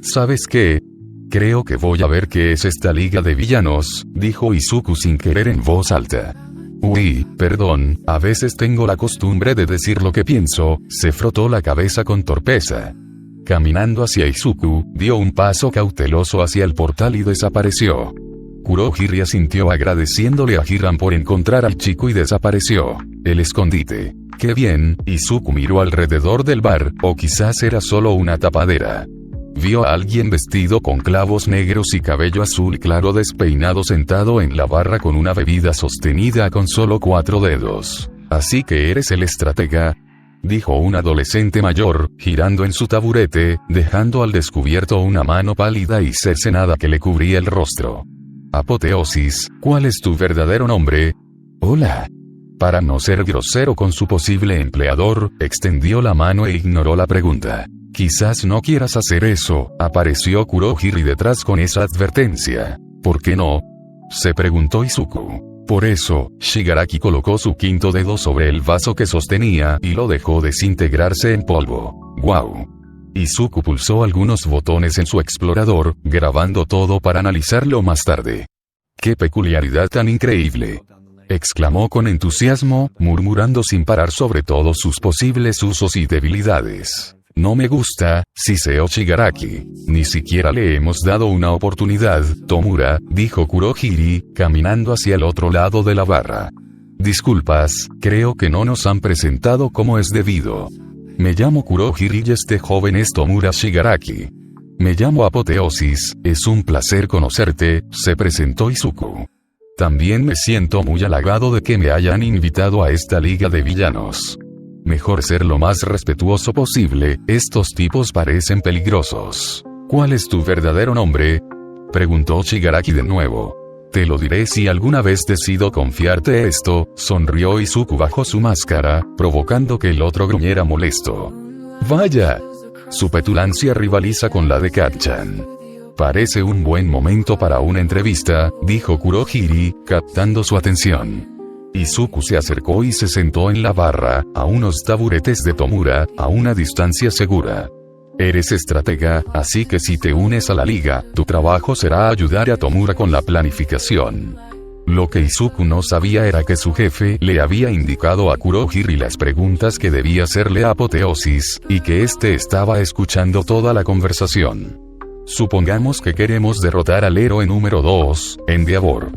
«¿Sabes qué? Creo que voy a ver qué es esta liga de villanos», dijo Izuku sin querer en voz alta. «Uy, perdón, a veces tengo la costumbre de decir lo que pienso», se frotó la cabeza con torpeza. Caminando hacia Izuku, dio un paso cauteloso hacia el portal y desapareció. Kurohiri asintió agradeciéndole a Hiran por encontrar al chico y desapareció. El escondite. «Qué bien», Izuku miró alrededor del bar, o quizás era solo una tapadera. Vio a alguien vestido con clavos negros y cabello azul claro despeinado sentado en la barra con una bebida sostenida con solo 4 dedos. «Así que eres el estratega», dijo un adolescente mayor, girando en su taburete, dejando al descubierto una mano pálida y cercenada que le cubría el rostro. «Apoteosis, ¿cuál es tu verdadero nombre?». «Hola». Para no ser grosero con su posible empleador, extendió la mano e ignoró la pregunta. «Quizás no quieras hacer eso», apareció Kurohiri detrás con esa advertencia. «¿Por qué no?». se preguntó Izuku. Por eso, Shigaraki colocó su quinto dedo sobre el vaso que sostenía y lo dejó desintegrarse en polvo. ¡Guau! Izuku pulsó algunos botones en su explorador, grabando todo para analizarlo más tarde. ¡Qué peculiaridad tan increíble!, exclamó con entusiasmo, murmurando sin parar sobre todos sus posibles usos y debilidades. No me gusta, Siseo Shigaraki. Ni siquiera le hemos dado una oportunidad, Tomura, dijo Kurohiri, caminando hacia el otro lado de la barra. Disculpas, creo que no nos han presentado como es debido. Me llamo Kurohiri y este joven es Tomura Shigaraki. Me llamo Apoteosis, es un placer conocerte, se presentó Izuku. También me siento muy halagado de que me hayan invitado a esta liga de villanos. Mejor ser lo más respetuoso posible, estos tipos parecen peligrosos. ¿Cuál es tu verdadero nombre?, preguntó Shigaraki de nuevo. Te lo diré si alguna vez decido confiarte esto, sonrió Izuku bajo su máscara, provocando que el otro gruñera molesto. Vaya. Su petulancia rivaliza con la de Kacchan. Parece un buen momento para una entrevista, dijo Kurohiri, captando su atención. Izuku se acercó y se sentó en la barra, a unos taburetes de Tomura, a una distancia segura. Eres estratega, así que si te unes a la liga, tu trabajo será ayudar a Tomura con la planificación. Lo que Izuku no sabía era que su jefe le había indicado a Kurohiri las preguntas que debía hacerle a Apoteosis, y que éste estaba escuchando toda la conversación. Supongamos que queremos derrotar al héroe número 2, Endeavor.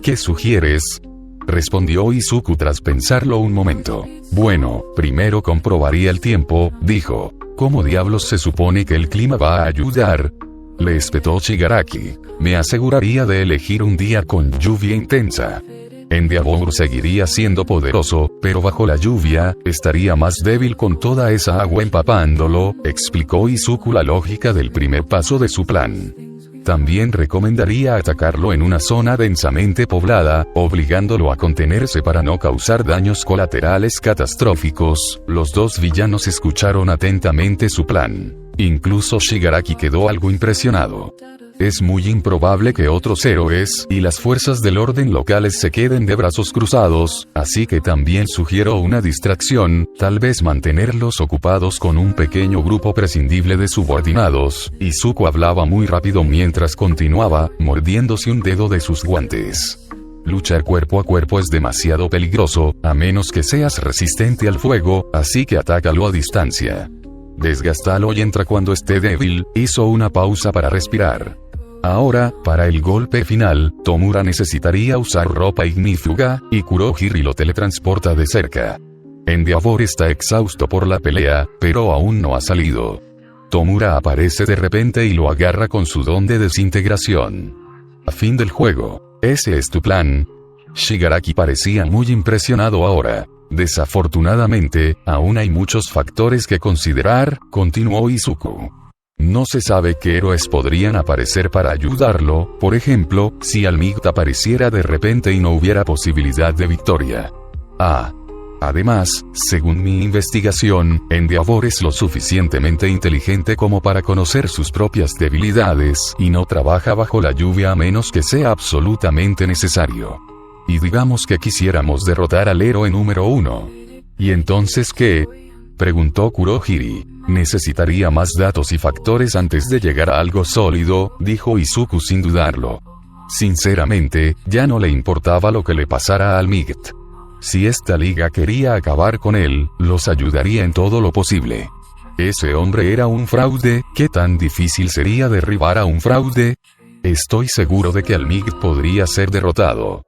¿Qué sugieres?, respondió Izuku tras pensarlo un momento. Bueno, primero comprobaría el tiempo, dijo. ¿Cómo diablos se supone que el clima va a ayudar?, le espetó Shigaraki. Me aseguraría de elegir un día con lluvia intensa. Endeavor seguiría siendo poderoso, pero bajo la lluvia, estaría más débil con toda esa agua empapándolo, explicó Izuku la lógica del primer paso de su plan. También recomendaría atacarlo en una zona densamente poblada, obligándolo a contenerse para no causar daños colaterales catastróficos. Los dos villanos escucharon atentamente su plan. Incluso Shigaraki quedó algo impresionado. Es muy improbable que otros héroes y las fuerzas del orden locales se queden de brazos cruzados, así que también sugiero una distracción, tal vez mantenerlos ocupados con un pequeño grupo prescindible de subordinados. Izuku hablaba muy rápido mientras continuaba, mordiéndose un dedo de sus guantes. Luchar cuerpo a cuerpo es demasiado peligroso, a menos que seas resistente al fuego, así que atácalo a distancia. Desgástalo y entra cuando esté débil, hizo una pausa para respirar. Ahora, para el golpe final, Tomura necesitaría usar ropa ignífuga, y Kurohiri lo teletransporta de cerca. Endeavor está exhausto por la pelea, pero aún no ha salido. Tomura aparece de repente y lo agarra con su don de desintegración. A fin del juego. ¿Ese es tu plan? Shigaraki parecía muy impresionado ahora. Desafortunadamente, aún hay muchos factores que considerar, continuó Izuku. No se sabe qué héroes podrían aparecer para ayudarlo, por ejemplo, si Almigt apareciera de repente y no hubiera posibilidad de victoria. Además, según mi investigación, Endeavor es lo suficientemente inteligente como para conocer sus propias debilidades, y no trabaja bajo la lluvia a menos que sea absolutamente necesario. Y digamos que quisiéramos derrotar al héroe número 1. ¿Y entonces qué?, preguntó Kurohiri. Necesitaría más datos y factores antes de llegar a algo sólido, dijo Izuku sin dudarlo. Sinceramente, ya no le importaba lo que le pasara a Almigt. Si esta liga quería acabar con él, los ayudaría en todo lo posible. Ese hombre era un fraude. ¿Qué tan difícil sería derribar a un fraude? Estoy seguro de que Almigt podría ser derrotado.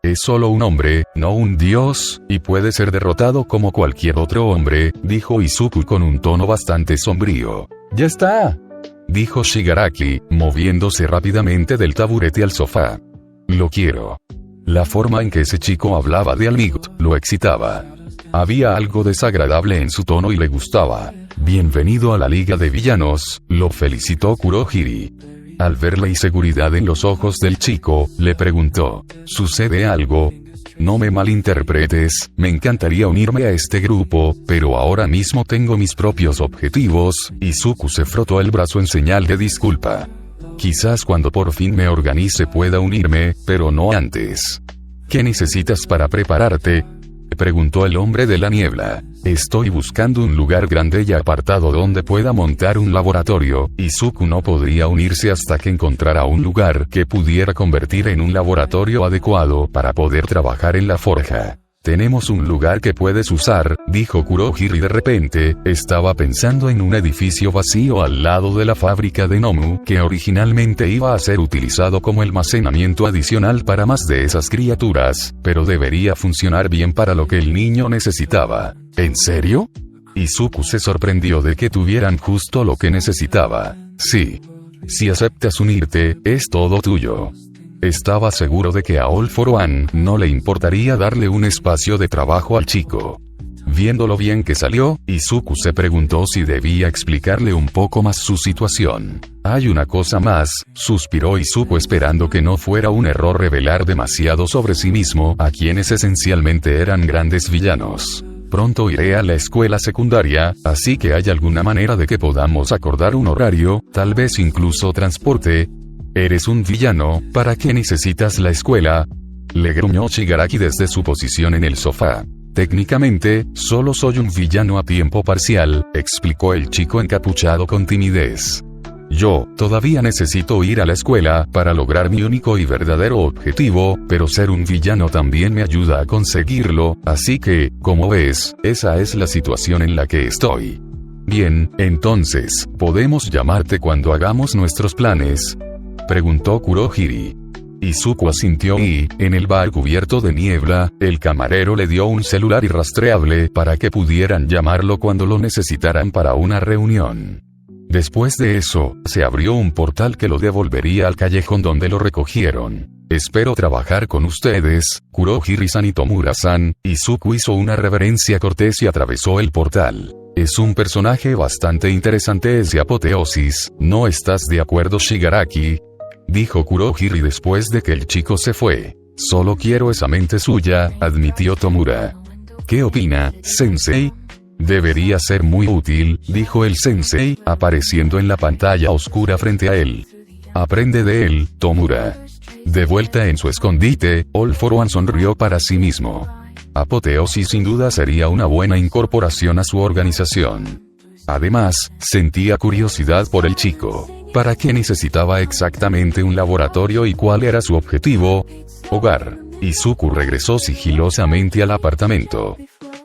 Es solo un hombre, no un dios, y puede ser derrotado como cualquier otro hombre, dijo Izuku con un tono bastante sombrío. ¡Ya está!, dijo Shigaraki, moviéndose rápidamente del taburete al sofá. Lo quiero. La forma en que ese chico hablaba de Almigt lo excitaba. Había algo desagradable en su tono y le gustaba. Bienvenido a la Liga de Villanos, lo felicitó Kurohiri. Al ver la inseguridad en los ojos del chico, le preguntó, ¿sucede algo? No me malinterpretes, me encantaría unirme a este grupo, pero ahora mismo tengo mis propios objetivos. Izuku se frotó el brazo en señal de disculpa. Quizás cuando por fin me organice pueda unirme, pero no antes. ¿Qué necesitas para prepararte?, preguntó el hombre de la niebla. Estoy buscando un lugar grande y apartado donde pueda montar un laboratorio. Izuku no podría unirse hasta que encontrara un lugar que pudiera convertir en un laboratorio adecuado para poder trabajar en la forja. Tenemos un lugar que puedes usar, dijo Kurohiri de repente. Estaba pensando en un edificio vacío al lado de la fábrica de Nomu, que originalmente iba a ser utilizado como almacenamiento adicional para más de esas criaturas, pero debería funcionar bien para lo que el niño necesitaba. ¿En serio? Izuku se sorprendió de que tuvieran justo lo que necesitaba. Sí. Si aceptas unirte, es todo tuyo. Estaba seguro de que a All for One no le importaría darle un espacio de trabajo al chico. Viendo lo bien que salió, Izuku se preguntó si debía explicarle un poco más su situación. Hay una cosa más, suspiró Izuku esperando que no fuera un error revelar demasiado sobre sí mismo a quienes esencialmente eran grandes villanos. Pronto iré a la escuela secundaria, así que ¿hay alguna manera de que podamos acordar un horario, tal vez incluso transporte? Eres un villano, ¿para qué necesitas la escuela?, le gruñó Shigaraki desde su posición en el sofá. Técnicamente, solo soy un villano a tiempo parcial, explicó el chico encapuchado con timidez. Yo, todavía necesito ir a la escuela para lograr mi único y verdadero objetivo, pero ser un villano también me ayuda a conseguirlo, así que, como ves, esa es la situación en la que estoy. Bien, entonces, ¿podemos llamarte cuando hagamos nuestros planes?, preguntó Kurohiri. Izuku asintió y, en el bar cubierto de niebla, el camarero le dio un celular irrastreable para que pudieran llamarlo cuando lo necesitaran para una reunión. Después de eso, se abrió un portal que lo devolvería al callejón donde lo recogieron. Espero trabajar con ustedes, Kurohiri-san y Tomura-san. Izuku hizo una reverencia cortés y atravesó el portal. Es un personaje bastante interesante ese Apoteosis, ¿no estás de acuerdo, Shigaraki?, dijo Kurohiri después de que el chico se fue. Solo quiero esa mente suya, admitió Tomura. ¿Qué opina, sensei? Debería ser muy útil, dijo el sensei, apareciendo en la pantalla oscura frente a él. Aprende de él, Tomura. De vuelta en su escondite, All for One sonrió para sí mismo. Apoteosis sin duda sería una buena incorporación a su organización. Además, sentía curiosidad por el chico. ¿Para qué necesitaba exactamente un laboratorio y cuál era su objetivo? Hogar. Izuku regresó sigilosamente al apartamento.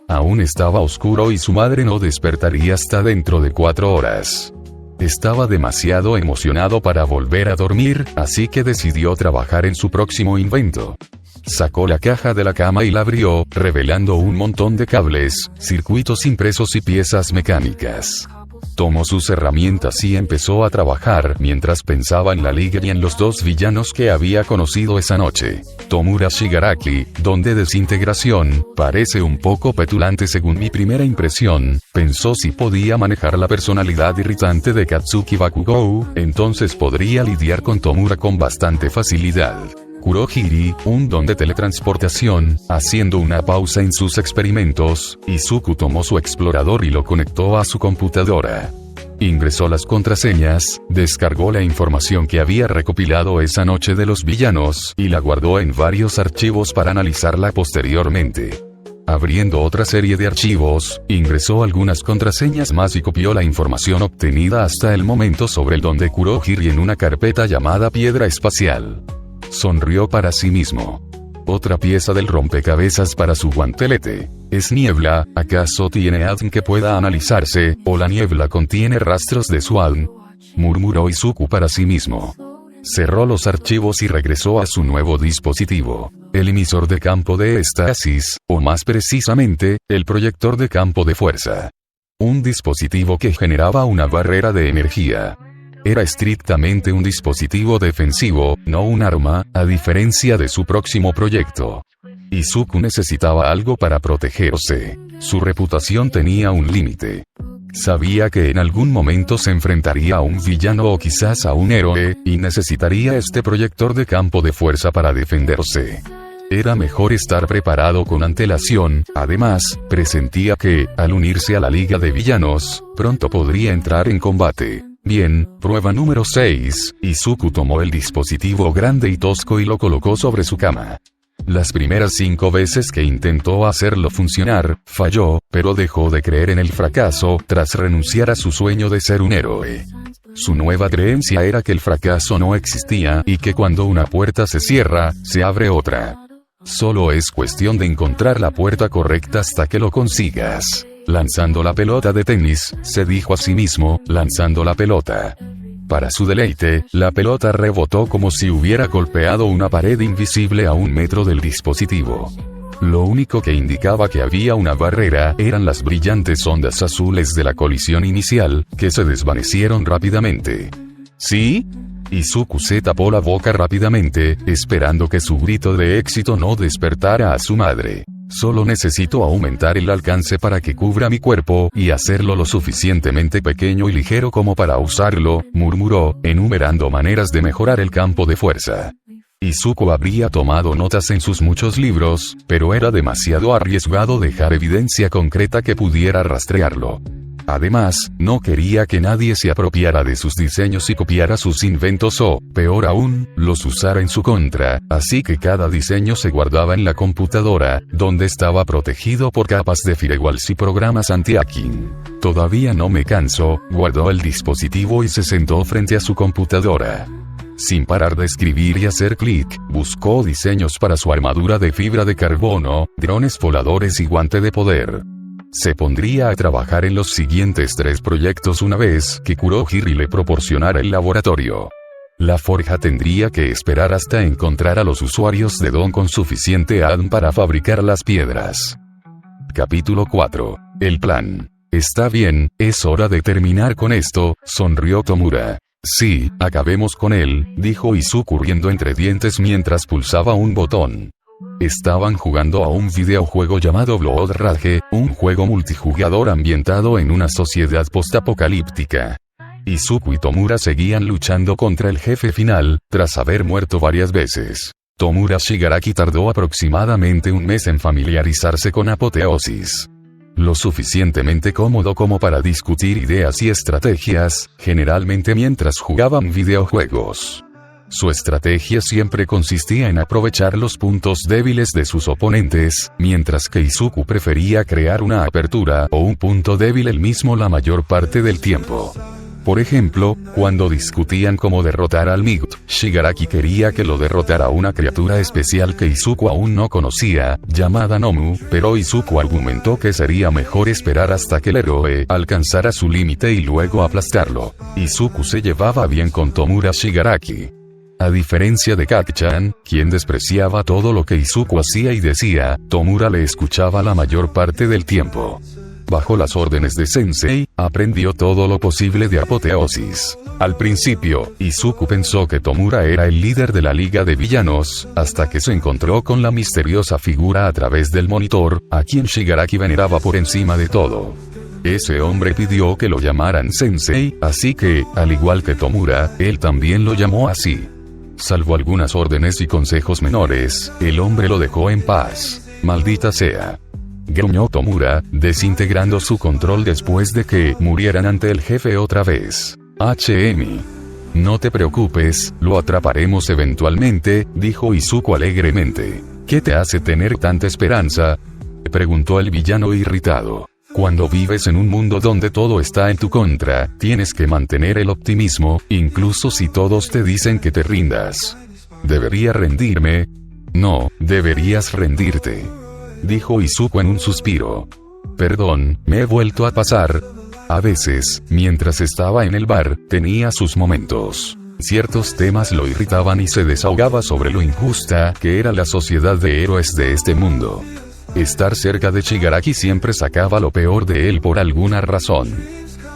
Aún estaba oscuro y su madre no despertaría hasta dentro de 4 horas. Estaba demasiado emocionado para volver a dormir, así que decidió trabajar en su próximo invento. Sacó la caja de la cama y la abrió, revelando un montón de cables, circuitos impresos y piezas mecánicas. Tomó sus herramientas y empezó a trabajar mientras pensaba en la liga y en los 2 villanos que había conocido esa noche. Tomura Shigaraki, don de desintegración, parece un poco petulante según mi primera impresión. Pensó si podía manejar la personalidad irritante de Katsuki Bakugou, entonces podría lidiar con Tomura con bastante facilidad. Kurohiri, un don de teletransportación, haciendo una pausa en sus experimentos, Izuku tomó su explorador y lo conectó a su computadora. Ingresó las contraseñas, descargó la información que había recopilado esa noche de los villanos, y la guardó en varios archivos para analizarla posteriormente. Abriendo otra serie de archivos, ingresó algunas contraseñas más y copió la información obtenida hasta el momento sobre el don de Kurohiri en una carpeta llamada Piedra Espacial. Sonrió para sí mismo. Otra pieza del rompecabezas para su guantelete. ¿Es niebla? ¿Acaso tiene ADN que pueda analizarse, o la niebla contiene rastros de su ADN? Murmuró Izuku para sí mismo. Cerró los archivos y regresó a su nuevo dispositivo. El emisor de campo de estasis, o más precisamente, el proyector de campo de fuerza. Un dispositivo que generaba una barrera de energía. Era estrictamente un dispositivo defensivo, no un arma, a diferencia de su próximo proyecto. Izuku necesitaba algo para protegerse. Su reputación tenía un límite. Sabía que en algún momento se enfrentaría a un villano o quizás a un héroe, y necesitaría este proyector de campo de fuerza para defenderse. Era mejor estar preparado con antelación. Además, presentía que, al unirse a la Liga de Villanos, pronto podría entrar en combate. Bien, prueba número 6, Izuku tomó el dispositivo grande y tosco y lo colocó sobre su cama. Las primeras 5 veces que intentó hacerlo funcionar, falló, pero dejó de creer en el fracaso tras renunciar a su sueño de ser un héroe. Su nueva creencia era que el fracaso no existía y que cuando una puerta se cierra, se abre otra. Solo es cuestión de encontrar la puerta correcta hasta que lo consigas. Lanzando la pelota de tenis, se dijo a sí mismo, lanzando la pelota. Para su deleite, la pelota rebotó como si hubiera golpeado una pared invisible a 1 metro del dispositivo. Lo único que indicaba que había una barrera eran las brillantes ondas azules de la colisión inicial, que se desvanecieron rápidamente. ¿Sí? Izuku se tapó la boca rápidamente, esperando que su grito de éxito no despertara a su madre. Solo necesito aumentar el alcance para que cubra mi cuerpo, y hacerlo lo suficientemente pequeño y ligero como para usarlo, murmuró, enumerando maneras de mejorar el campo de fuerza. Izuku habría tomado notas en sus muchos libros, pero era demasiado arriesgado dejar evidencia concreta que pudiera rastrearlo. Además, no quería que nadie se apropiara de sus diseños y copiara sus inventos o, peor aún, los usara en su contra, así que cada diseño se guardaba en la computadora, donde estaba protegido por capas de firewalls y programas anti-hacking. Todavía no me canso, guardó el dispositivo y se sentó frente a su computadora. Sin parar de escribir y hacer clic, buscó diseños para su armadura de fibra de carbono, drones voladores y guante de poder. Se pondría a trabajar en los siguientes 3 proyectos una vez que Kurohiri le proporcionara el laboratorio. La forja tendría que esperar hasta encontrar a los usuarios de Don con suficiente ADN para fabricar las piedras. Capítulo 4. El plan. Está bien, es hora de terminar con esto, sonrió Tomura. Sí, acabemos con él, dijo Izuku riendo entre dientes mientras pulsaba un botón. Estaban jugando a un videojuego llamado Blood Rage, un juego multijugador ambientado en una sociedad postapocalíptica. Izuku y Tomura seguían luchando contra el jefe final, tras haber muerto varias veces. Tomura Shigaraki tardó aproximadamente 1 mes en familiarizarse con Apoteosis. Lo suficientemente cómodo como para discutir ideas y estrategias, generalmente mientras jugaban videojuegos. Su estrategia siempre consistía en aprovechar los puntos débiles de sus oponentes, mientras que Izuku prefería crear una apertura o un punto débil él mismo la mayor parte del tiempo. Por ejemplo, cuando discutían cómo derrotar al Might, Shigaraki quería que lo derrotara una criatura especial que Izuku aún no conocía, llamada Nomu, pero Izuku argumentó que sería mejor esperar hasta que el héroe alcanzara su límite y luego aplastarlo. Izuku se llevaba bien con Tomura Shigaraki. A diferencia de Kaki-chan, quien despreciaba todo lo que Izuku hacía y decía, Tomura le escuchaba la mayor parte del tiempo. Bajo las órdenes de Sensei, aprendió todo lo posible de Apoteosis. Al principio, Izuku pensó que Tomura era el líder de la Liga de Villanos, hasta que se encontró con la misteriosa figura a través del monitor, a quien Shigaraki veneraba por encima de todo. Ese hombre pidió que lo llamaran Sensei, así que, al igual que Tomura, él también lo llamó así. Salvo algunas órdenes y consejos menores, el hombre lo dejó en paz. Maldita sea. Gruñó Tomura, desintegrando su control después de que murieran ante el jefe otra vez. No te preocupes, lo atraparemos eventualmente, dijo Izuku alegremente. ¿Qué te hace tener tanta esperanza?, preguntó el villano irritado. Cuando vives en un mundo donde todo está en tu contra, tienes que mantener el optimismo, incluso si todos te dicen que te rindas. ¿Debería rendirme? No, deberías rendirte, dijo Izuku en un suspiro. Perdón, me he vuelto a pasar. A veces, mientras estaba en el bar, tenía sus momentos. Ciertos temas lo irritaban y se desahogaba sobre lo injusta que era la sociedad de héroes de este mundo. Estar cerca de Shigaraki siempre sacaba lo peor de él por alguna razón.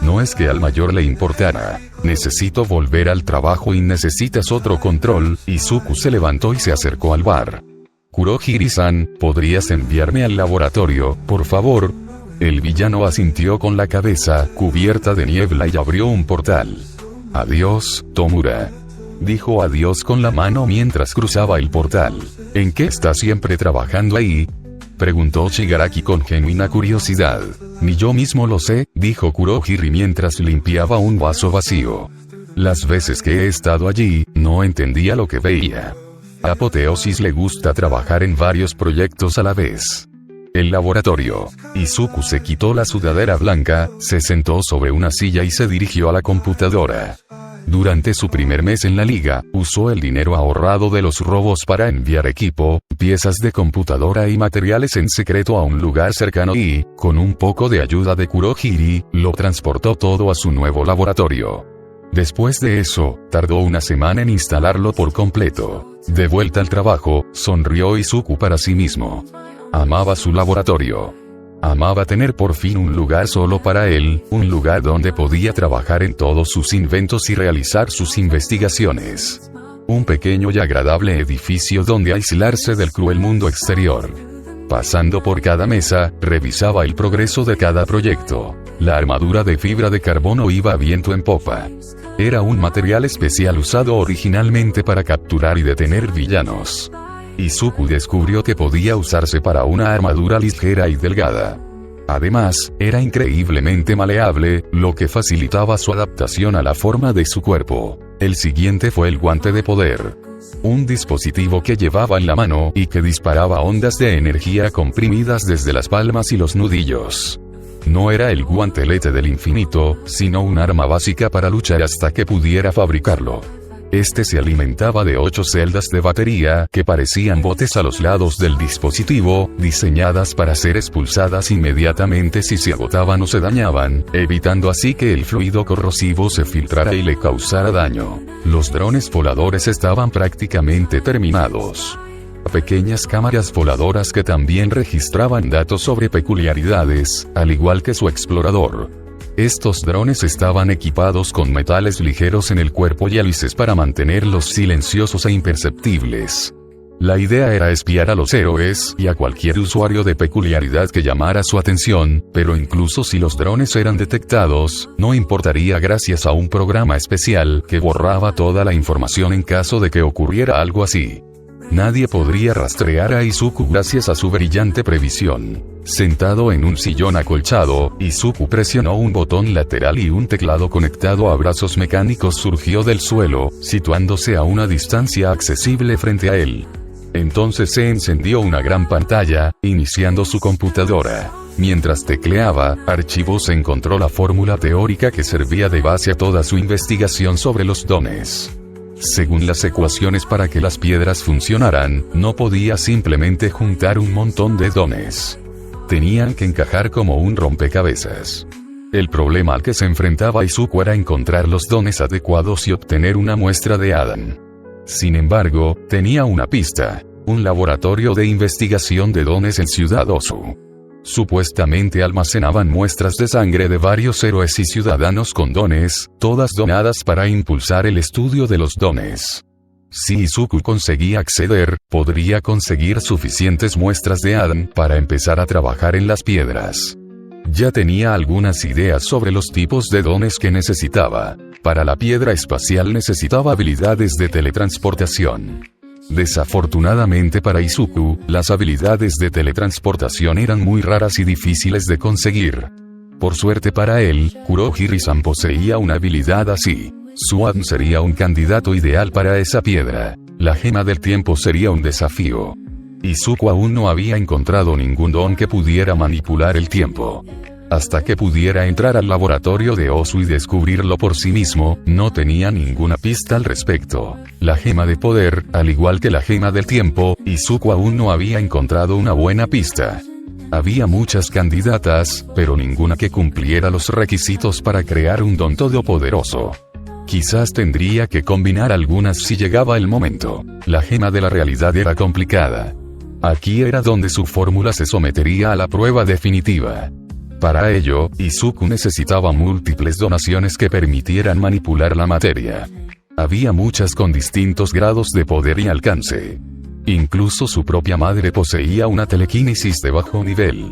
No es que al mayor le importara. Necesito volver al trabajo y necesitas otro control. Izuku se levantó y se acercó al bar. Kurohiri-san, ¿podrías enviarme al laboratorio, por favor? El villano asintió con la cabeza cubierta de niebla y abrió un portal. Adiós, Tomura. Dijo adiós con la mano mientras cruzaba el portal. ¿En qué está siempre trabajando ahí? Preguntó Shigaraki con genuina curiosidad. Ni yo mismo lo sé, dijo Kurohiri mientras limpiaba un vaso vacío. Las veces que he estado allí, no entendía lo que veía. A Apoteosis le gusta trabajar en varios proyectos a la vez. El laboratorio. Izuku se quitó la sudadera blanca, se sentó sobre una silla y se dirigió a la computadora. Durante su primer mes en la liga, usó el dinero ahorrado de los robos para enviar equipo, piezas de computadora y materiales en secreto a un lugar cercano y, con un poco de ayuda de Kurohiri, lo transportó todo a su nuevo laboratorio. Después de eso, tardó una semana en instalarlo por completo. De vuelta al trabajo, sonrió Izuku para sí mismo. Amaba su laboratorio. Amaba tener por fin un lugar solo para él, un lugar donde podía trabajar en todos sus inventos y realizar sus investigaciones. Un pequeño y agradable edificio donde aislarse del cruel mundo exterior. Pasando por cada mesa, revisaba el progreso de cada proyecto. La armadura de fibra de carbono iba a viento en popa. Era un material especial usado originalmente para capturar y detener villanos. Izuku descubrió que podía usarse para una armadura ligera y delgada. Además, era increíblemente maleable, lo que facilitaba su adaptación a la forma de su cuerpo. El siguiente fue el guante de poder. Un dispositivo que llevaba en la mano y que disparaba ondas de energía comprimidas desde las palmas y los nudillos. No era el guantelete del infinito, sino un arma básica para luchar hasta que pudiera fabricarlo. Este se alimentaba de 8 celdas de batería que parecían botes a los lados del dispositivo, diseñadas para ser expulsadas inmediatamente si se agotaban o se dañaban, evitando así que el fluido corrosivo se filtrara y le causara daño. Los drones voladores estaban prácticamente terminados. Pequeñas cámaras voladoras que también registraban datos sobre peculiaridades, al igual que su explorador. Estos drones estaban equipados con metales ligeros en el cuerpo y hélices para mantenerlos silenciosos e imperceptibles. La idea era espiar a los héroes y a cualquier usuario de peculiaridad que llamara su atención, pero incluso si los drones eran detectados, no importaría gracias a un programa especial que borraba toda la información en caso de que ocurriera algo así. Nadie podría rastrear a Izuku gracias a su brillante previsión. Sentado en un sillón acolchado, Izuku presionó un botón lateral y un teclado conectado a brazos mecánicos surgió del suelo, situándose a una distancia accesible frente a él. Entonces se encendió una gran pantalla, iniciando su computadora. Mientras tecleaba, archivos encontró la fórmula teórica que servía de base a toda su investigación sobre los dones. Según las ecuaciones para que las piedras funcionaran, no podía simplemente juntar un montón de dones. Tenían que encajar como un rompecabezas. El problema al que se enfrentaba Izuku era encontrar los dones adecuados y obtener una muestra de Adam. Sin embargo, tenía una pista: un laboratorio de investigación de dones en Ciudad Osu. Supuestamente almacenaban muestras de sangre de varios héroes y ciudadanos con dones, todas donadas para impulsar el estudio de los dones. Si Izuku conseguía acceder, podría conseguir suficientes muestras de Adam para empezar a trabajar en las piedras. Ya tenía algunas ideas sobre los tipos de dones que necesitaba. Para la piedra espacial necesitaba habilidades de teletransportación. Desafortunadamente para Izuku, las habilidades de teletransportación eran muy raras y difíciles de conseguir. Por suerte para él, Kurohiri-san poseía una habilidad así. Suan sería un candidato ideal para esa piedra. La gema del tiempo sería un desafío. Izuku aún no había encontrado ningún don que pudiera manipular el tiempo. Hasta que pudiera entrar al laboratorio de Osu y descubrirlo por sí mismo, no tenía ninguna pista al respecto. La gema de poder, al igual que la gema del tiempo, Izuku aún no había encontrado una buena pista. Había muchas candidatas, pero ninguna que cumpliera los requisitos para crear un don todopoderoso. Quizás tendría que combinar algunas si llegaba el momento. La gema de la realidad era complicada. Aquí era donde su fórmula se sometería a la prueba definitiva. Para ello, Izuku necesitaba múltiples donaciones que permitieran manipular la materia. Había muchas con distintos grados de poder y alcance. Incluso su propia madre poseía una telequinesis de bajo nivel.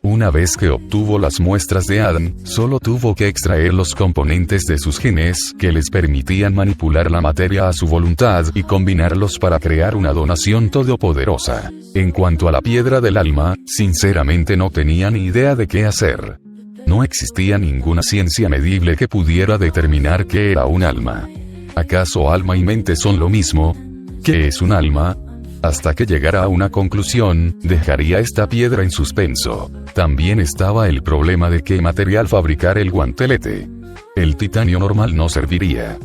Una vez que obtuvo las muestras de Adam, solo tuvo que extraer los componentes de sus genes que les permitían manipular la materia a su voluntad y combinarlos para crear una donación todopoderosa. En cuanto a la piedra del alma, sinceramente no tenía ni idea de qué hacer. No existía ninguna ciencia medible que pudiera determinar qué era un alma. ¿Acaso alma y mente son lo mismo? ¿Qué es un alma? Hasta que llegara a una conclusión, dejaría esta piedra en suspenso. También estaba el problema de qué material fabricar el guantelete. El titanio normal no serviría.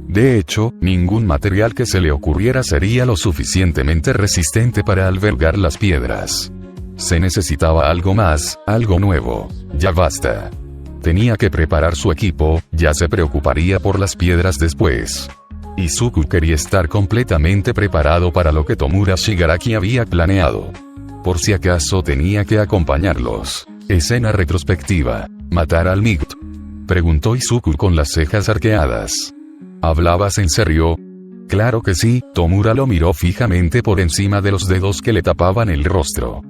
De hecho, ningún material que se le ocurriera sería lo suficientemente resistente para albergar las piedras. Se necesitaba algo más, algo nuevo. Ya basta. Tenía que preparar su equipo, ya se preocuparía por las piedras después. Izuku quería estar completamente preparado para lo que Tomura Shigaraki había planeado. Por si acaso tenía que acompañarlos. Escena retrospectiva. ¿Matar al Might?, preguntó Izuku con las cejas arqueadas. ¿Hablabas en serio? Claro que sí, Tomura lo miró fijamente por encima de los dedos que le tapaban el rostro.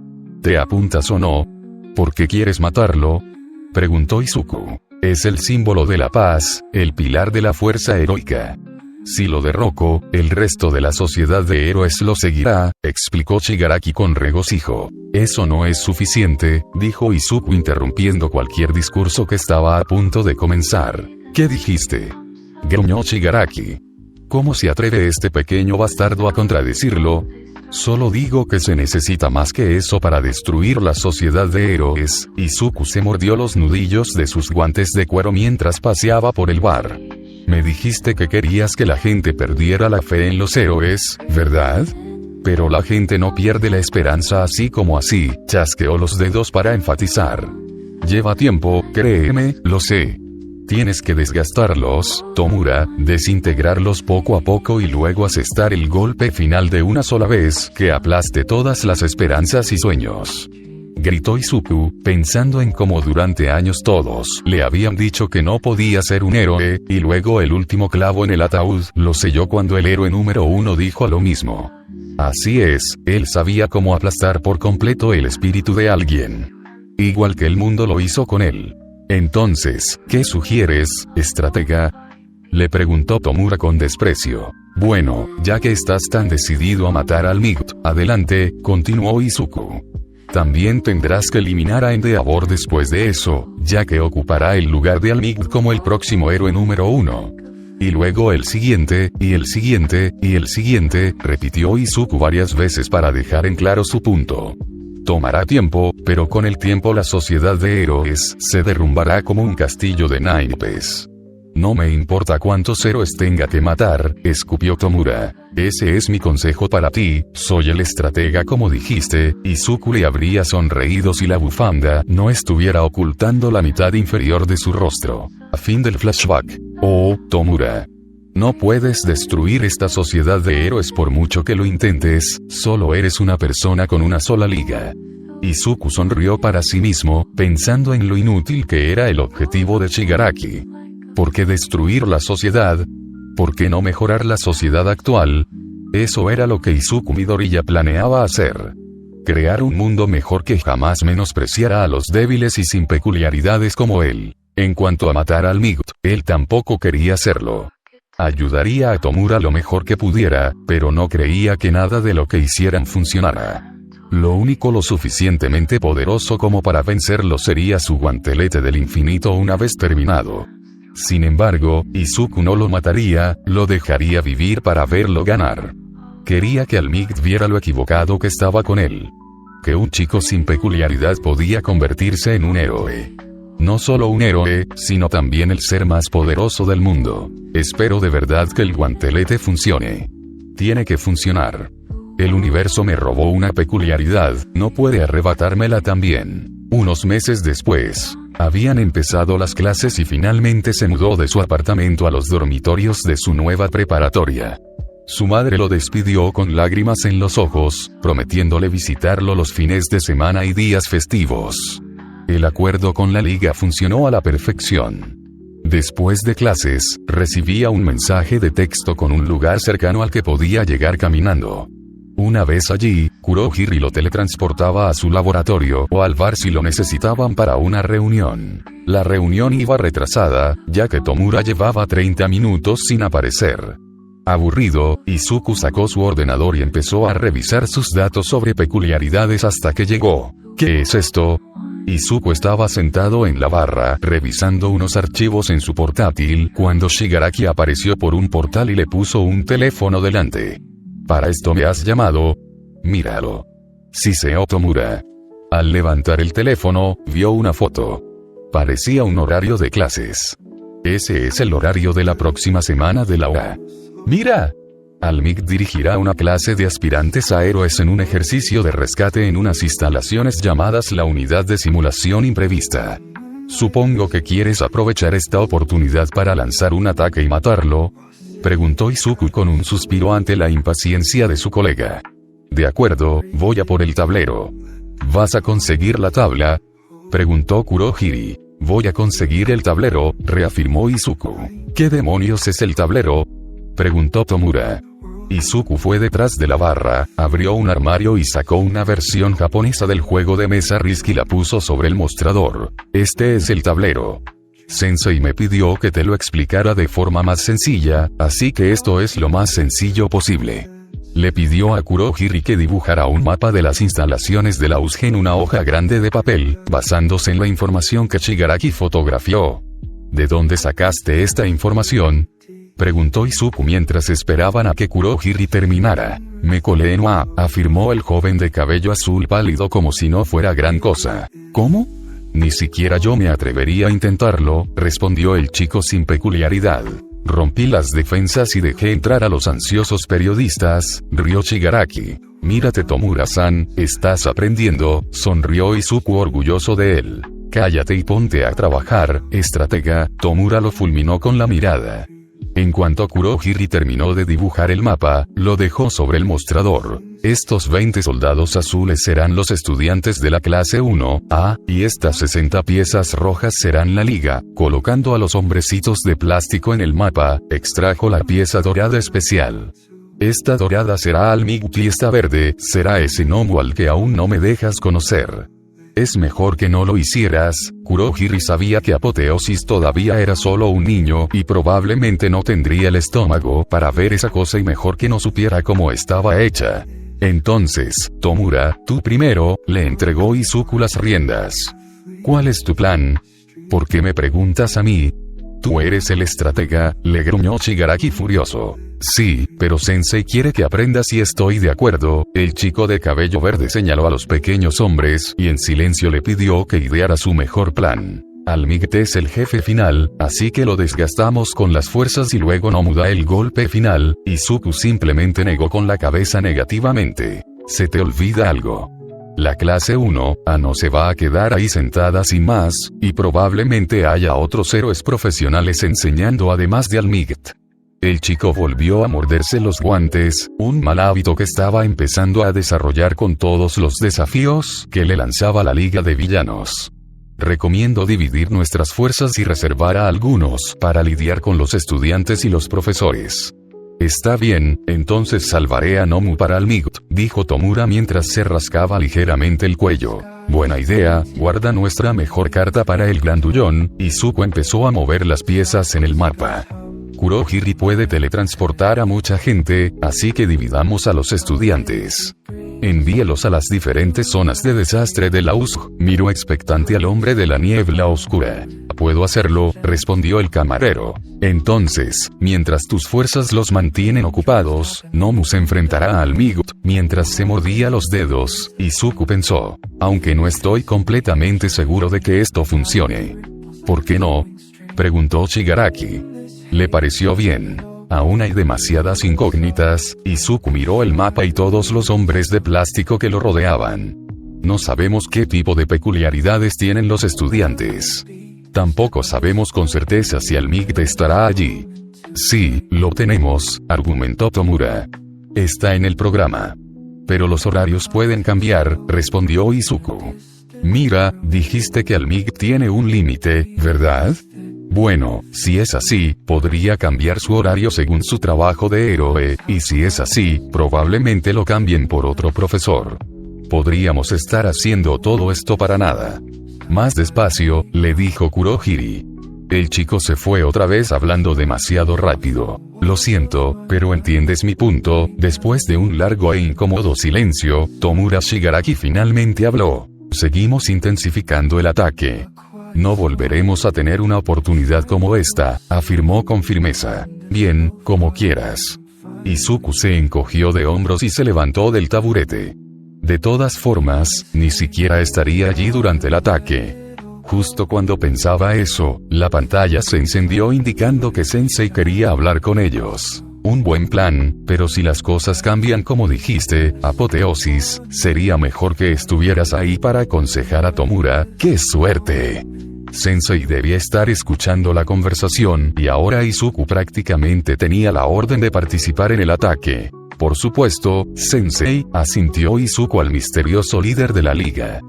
¿Te apuntas o no? ¿Por qué quieres matarlo?, preguntó Izuku. Es el símbolo de la paz, el pilar de la fuerza heroica. Si lo derroco, el resto de la sociedad de héroes lo seguirá, explicó Shigaraki con regocijo. Eso no es suficiente, dijo Izuku interrumpiendo cualquier discurso que estaba a punto de comenzar. ¿Qué dijiste?, gruñó Shigaraki. ¿Cómo se atreve este pequeño bastardo a contradecirlo? Solo digo que se necesita más que eso para destruir la sociedad de héroes. Izuku se mordió los nudillos de sus guantes de cuero mientras paseaba por el bar. Me dijiste que querías que la gente perdiera la fe en los héroes, ¿verdad? Pero la gente no pierde la esperanza así como así, chasqueó los dedos para enfatizar. Lleva tiempo, créeme, lo sé. Tienes que desgastarlos, Tomura, desintegrarlos poco a poco y luego asestar el golpe final de una sola vez que aplaste todas las esperanzas y sueños. Gritó Izuku, pensando en cómo durante años todos le habían dicho que no podía ser un héroe, y luego el último clavo en el ataúd lo selló cuando el héroe número 1 dijo lo mismo. Así es, él sabía cómo aplastar por completo el espíritu de alguien. Igual que el mundo lo hizo con él. Entonces, ¿qué sugieres, estratega?, le preguntó Tomura con desprecio. Bueno, ya que estás tan decidido a matar al Might, adelante, continuó Izuku. También tendrás que eliminar a Endeavor después de eso, ya que ocupará el lugar de All-Might como el próximo héroe número 1. Y luego el siguiente, y el siguiente, y el siguiente, repitió Izuku varias veces para dejar en claro su punto. Tomará tiempo, pero con el tiempo la sociedad de héroes se derrumbará como un castillo de naipes. No me importa cuántos héroes tenga que matar, escupió Tomura. Ese es mi consejo para ti, soy el estratega como dijiste. Izuku le habría sonreído si la bufanda no estuviera ocultando la mitad inferior de su rostro. A fin del flashback. Oh, Tomura. No puedes destruir esta sociedad de héroes por mucho que lo intentes, solo eres una persona con una sola liga. Izuku sonrió para sí mismo, pensando en lo inútil que era el objetivo de Shigaraki. ¿Por qué destruir la sociedad? ¿Por qué no mejorar la sociedad actual? Eso era lo que Izuku Midoriya planeaba hacer. Crear un mundo mejor que jamás menospreciara a los débiles y sin peculiaridades como él. En cuanto a matar al Might, él tampoco quería hacerlo. Ayudaría a Tomura lo mejor que pudiera, pero no creía que nada de lo que hicieran funcionara. Lo único lo suficientemente poderoso como para vencerlo sería su guantelete del infinito una vez terminado. Sin embargo, Izuku no lo mataría, lo dejaría vivir para verlo ganar. Quería que All-Might viera lo equivocado que estaba con él. Que un chico sin peculiaridad podía convertirse en un héroe. No solo un héroe, sino también el ser más poderoso del mundo. Espero de verdad que el guantelete funcione. Tiene que funcionar. El universo me robó una peculiaridad, no puede arrebatármela también. Unos meses después, habían empezado las clases y finalmente se mudó de su apartamento a los dormitorios de su nueva preparatoria. Su madre lo despidió con lágrimas en los ojos, prometiéndole visitarlo los fines de semana y días festivos. El acuerdo con la liga funcionó a la perfección. Después de clases, recibía un mensaje de texto con un lugar cercano al que podía llegar caminando. Una vez allí, Kurohiri lo teletransportaba a su laboratorio o al bar si lo necesitaban para una reunión. La reunión iba retrasada, ya que Tomura llevaba 30 minutos sin aparecer. Aburrido, Izuku sacó su ordenador y empezó a revisar sus datos sobre peculiaridades hasta que llegó. ¿Qué es esto? Izuku estaba sentado en la barra, revisando unos archivos en su portátil, cuando Shigaraki apareció por un portal y le puso un teléfono delante. ¿Para esto me has llamado? Míralo. Siseo Tomura. Al levantar el teléfono, vio una foto. Parecía un horario de clases. Ese es el horario de la próxima semana de la OA. ¡Mira! Almig dirigirá una clase de aspirantes a héroes en un ejercicio de rescate en unas instalaciones llamadas la Unidad de Simulación Imprevista. Supongo que quieres aprovechar esta oportunidad para lanzar un ataque y matarlo, preguntó Izuku con un suspiro ante la impaciencia de su colega. De acuerdo, voy a por el tablero. ¿Vas a conseguir la tabla? Preguntó Kurohiri. Voy a conseguir el tablero, reafirmó Izuku. ¿Qué demonios es el tablero? Preguntó Tomura. Izuku fue detrás de la barra, abrió un armario y sacó una versión japonesa del juego de mesa Risk y la puso sobre el mostrador. Este es el tablero. Sensei me pidió que te lo explicara de forma más sencilla, así que esto es lo más sencillo posible. Le pidió a Kurohiri que dibujara un mapa de las instalaciones de la USG en una hoja grande de papel, basándose en la información que Shigaraki fotografió. ¿De dónde sacaste esta información? Preguntó Izuku mientras esperaban a que Kurohiri terminara. Me colé en UA, afirmó el joven de cabello azul pálido como si no fuera gran cosa. ¿Cómo? Ni siquiera yo me atrevería a intentarlo, respondió el chico sin peculiaridad. Rompí las defensas y dejé entrar a los ansiosos periodistas, rió Shigaraki. Mírate Tomura-san, estás aprendiendo, sonrió Izuku orgulloso de él. Cállate y ponte a trabajar, estratega, Tomura lo fulminó con la mirada. En cuanto Kurohiri terminó de dibujar el mapa, lo dejó sobre el mostrador. Estos 20 soldados azules serán los estudiantes de la clase 1A, y estas 60 piezas rojas serán la liga. Colocando a los hombrecitos de plástico en el mapa, extrajo la pieza dorada especial. Esta dorada será Almig y esta verde será ese gnomo al que aún no me dejas conocer. Es mejor que no lo hicieras. Kurohiri sabía que Apoteosis todavía era solo un niño y probablemente no tendría el estómago para ver esa cosa y mejor que no supiera cómo estaba hecha. Entonces, Tomura, tú primero, le entregó Izuku las riendas. ¿Cuál es tu plan? ¿Por qué me preguntas a mí? Tú eres el estratega, le gruñó Shigaraki furioso. Sí, pero Sensei quiere que aprendas y estoy de acuerdo. El chico de cabello verde señaló a los pequeños hombres y en silencio le pidió que ideara su mejor plan. Almig es el jefe final, así que lo desgastamos con las fuerzas y luego no da el golpe final. Izuku simplemente negó con la cabeza negativamente. Se te olvida algo. La clase 1A no se va a quedar ahí sentada sin más, y probablemente haya otros héroes profesionales enseñando además de Almig. El chico volvió a morderse los guantes, un mal hábito que estaba empezando a desarrollar con todos los desafíos que le lanzaba la Liga de Villanos. Recomiendo dividir nuestras fuerzas y reservar a algunos para lidiar con los estudiantes y los profesores. Está bien, entonces salvaré a Nomu para Almig, dijo Tomura mientras se rascaba ligeramente el cuello. Buena idea, guarda nuestra mejor carta para el grandullón. Izuku empezó a mover las piezas en el mapa. Kurohiri puede teletransportar a mucha gente, así que dividamos a los estudiantes. Envíelos a las diferentes zonas de desastre de la USG, miró expectante al hombre de la niebla oscura. Puedo hacerlo, respondió el camarero. Entonces, mientras tus fuerzas los mantienen ocupados, Nomu se enfrentará a Almig. Mientras se mordía los dedos, Izuku pensó, aunque no estoy completamente seguro de que esto funcione. ¿Por qué no? Preguntó Shigaraki. Le pareció bien. Aún hay demasiadas incógnitas. Izuku miró el mapa y todos los hombres de plástico que lo rodeaban. No sabemos qué tipo de peculiaridades tienen los estudiantes. Tampoco sabemos con certeza si Almig estará allí. Sí, lo tenemos, argumentó Tomura. Está en el programa. Pero los horarios pueden cambiar, respondió Izuku. Mira, dijiste que Almig tiene un límite, ¿verdad? Bueno, si es así, podría cambiar su horario según su trabajo de héroe, y si es así, probablemente lo cambien por otro profesor. Podríamos estar haciendo todo esto para nada. Más despacio, le dijo Kurohiri. El chico se fue otra vez hablando demasiado rápido. Lo siento, pero entiendes mi punto. Después de un largo e incómodo silencio, Tomura Shigaraki finalmente habló. Seguimos intensificando el ataque. No volveremos a tener una oportunidad como esta, afirmó con firmeza. Bien, como quieras. Izuku se encogió de hombros y se levantó del taburete. De todas formas, ni siquiera estaría allí durante el ataque. Justo cuando pensaba eso, la pantalla se encendió indicando que Sensei quería hablar con ellos. Un buen plan, pero si las cosas cambian como dijiste, Apoteosis, sería mejor que estuvieras ahí para aconsejar a Tomura. ¡Qué suerte! Sensei debía estar escuchando la conversación, y ahora Izuku prácticamente tenía la orden de participar en el ataque. Por supuesto, Sensei, asintió Izuku al misterioso líder de la liga.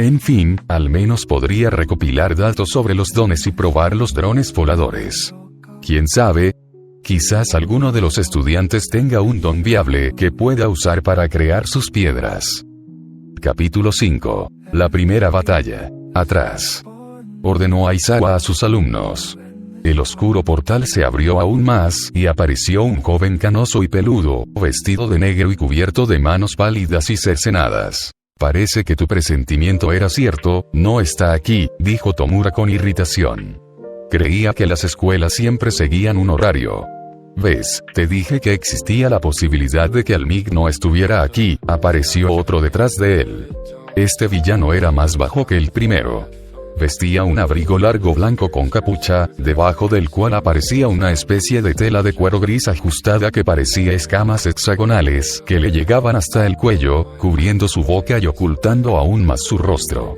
En fin, al menos podría recopilar datos sobre los dones y probar los drones voladores. ¿Quién sabe? Quizás alguno de los estudiantes tenga un don viable que pueda usar para crear sus piedras. Capítulo 5. La primera batalla. Atrás. Ordenó Aizawa a sus alumnos. El oscuro portal se abrió aún más, y apareció un joven canoso y peludo, vestido de negro y cubierto de manos pálidas y cercenadas. Parece que tu presentimiento era cierto, no está aquí, dijo Tomura con irritación. Creía que las escuelas siempre seguían un horario. ¿Ves? Te dije que existía la posibilidad de que Almig no estuviera aquí, apareció otro detrás de él. Este villano era más bajo que el primero. Vestía un abrigo largo blanco con capucha, debajo del cual aparecía una especie de tela de cuero gris ajustada que parecía escamas hexagonales que le llegaban hasta el cuello, cubriendo su boca y ocultando aún más su rostro.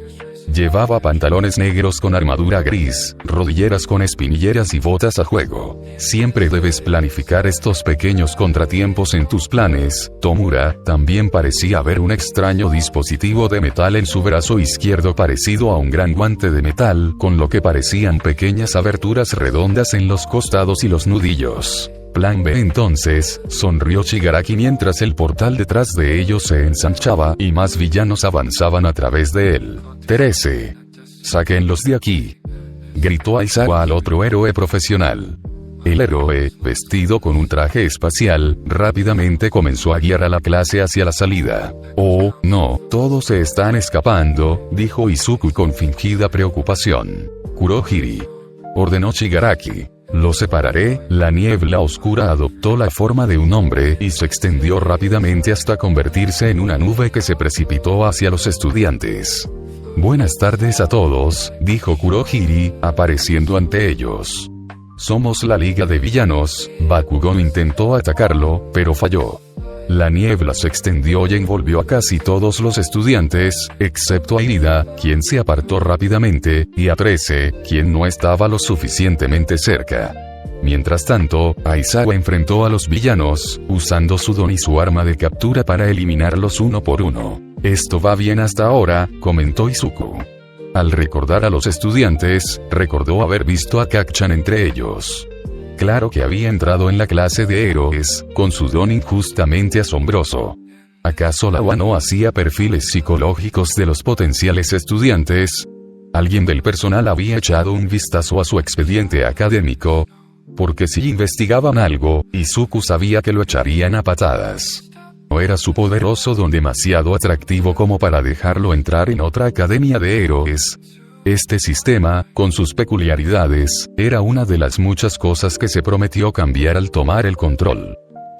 Llevaba pantalones negros con armadura gris, rodilleras con espinilleras y botas a juego. Siempre debes planificar estos pequeños contratiempos en tus planes, Tomura. También parecía haber un extraño dispositivo de metal en su brazo izquierdo parecido a un gran guante de metal, con lo que parecían pequeñas aberturas redondas en los costados y los nudillos. Plan B entonces, sonrió Shigaraki mientras el portal detrás de ellos se ensanchaba y más villanos avanzaban a través de él. Terese. Sáquenlos de aquí. Gritó Aizawa al otro héroe profesional. El héroe, vestido con un traje espacial, rápidamente comenzó a guiar a la clase hacia la salida. Oh, no, todos se están escapando, dijo Izuku con fingida preocupación. Kurohiri. Ordenó Shigaraki. Lo separaré. La niebla oscura adoptó la forma de un hombre y se extendió rápidamente hasta convertirse en una nube que se precipitó hacia los estudiantes. Buenas tardes a todos, dijo Kurohiri, apareciendo ante ellos. Somos la Liga de Villanos. Bakugo intentó atacarlo, pero falló. La niebla se extendió y envolvió a casi todos los estudiantes, excepto a Irida, quien se apartó rápidamente, y a Trece, quien no estaba lo suficientemente cerca. Mientras tanto, Aizawa enfrentó a los villanos, usando su don y su arma de captura para eliminarlos uno por uno. Esto va bien hasta ahora, comentó Izuku. Al recordar a los estudiantes, recordó haber visto a Kacchan entre ellos. Claro que había entrado en la clase de héroes, con su don injustamente asombroso. ¿Acaso la UA no hacía perfiles psicológicos de los potenciales estudiantes? ¿Alguien del personal había echado un vistazo a su expediente académico? Porque si investigaban algo, Izuku sabía que lo echarían a patadas. No era su poderoso don demasiado atractivo como para dejarlo entrar en otra academia de héroes. Este sistema, con sus peculiaridades, era una de las muchas cosas que se prometió cambiar al tomar el control.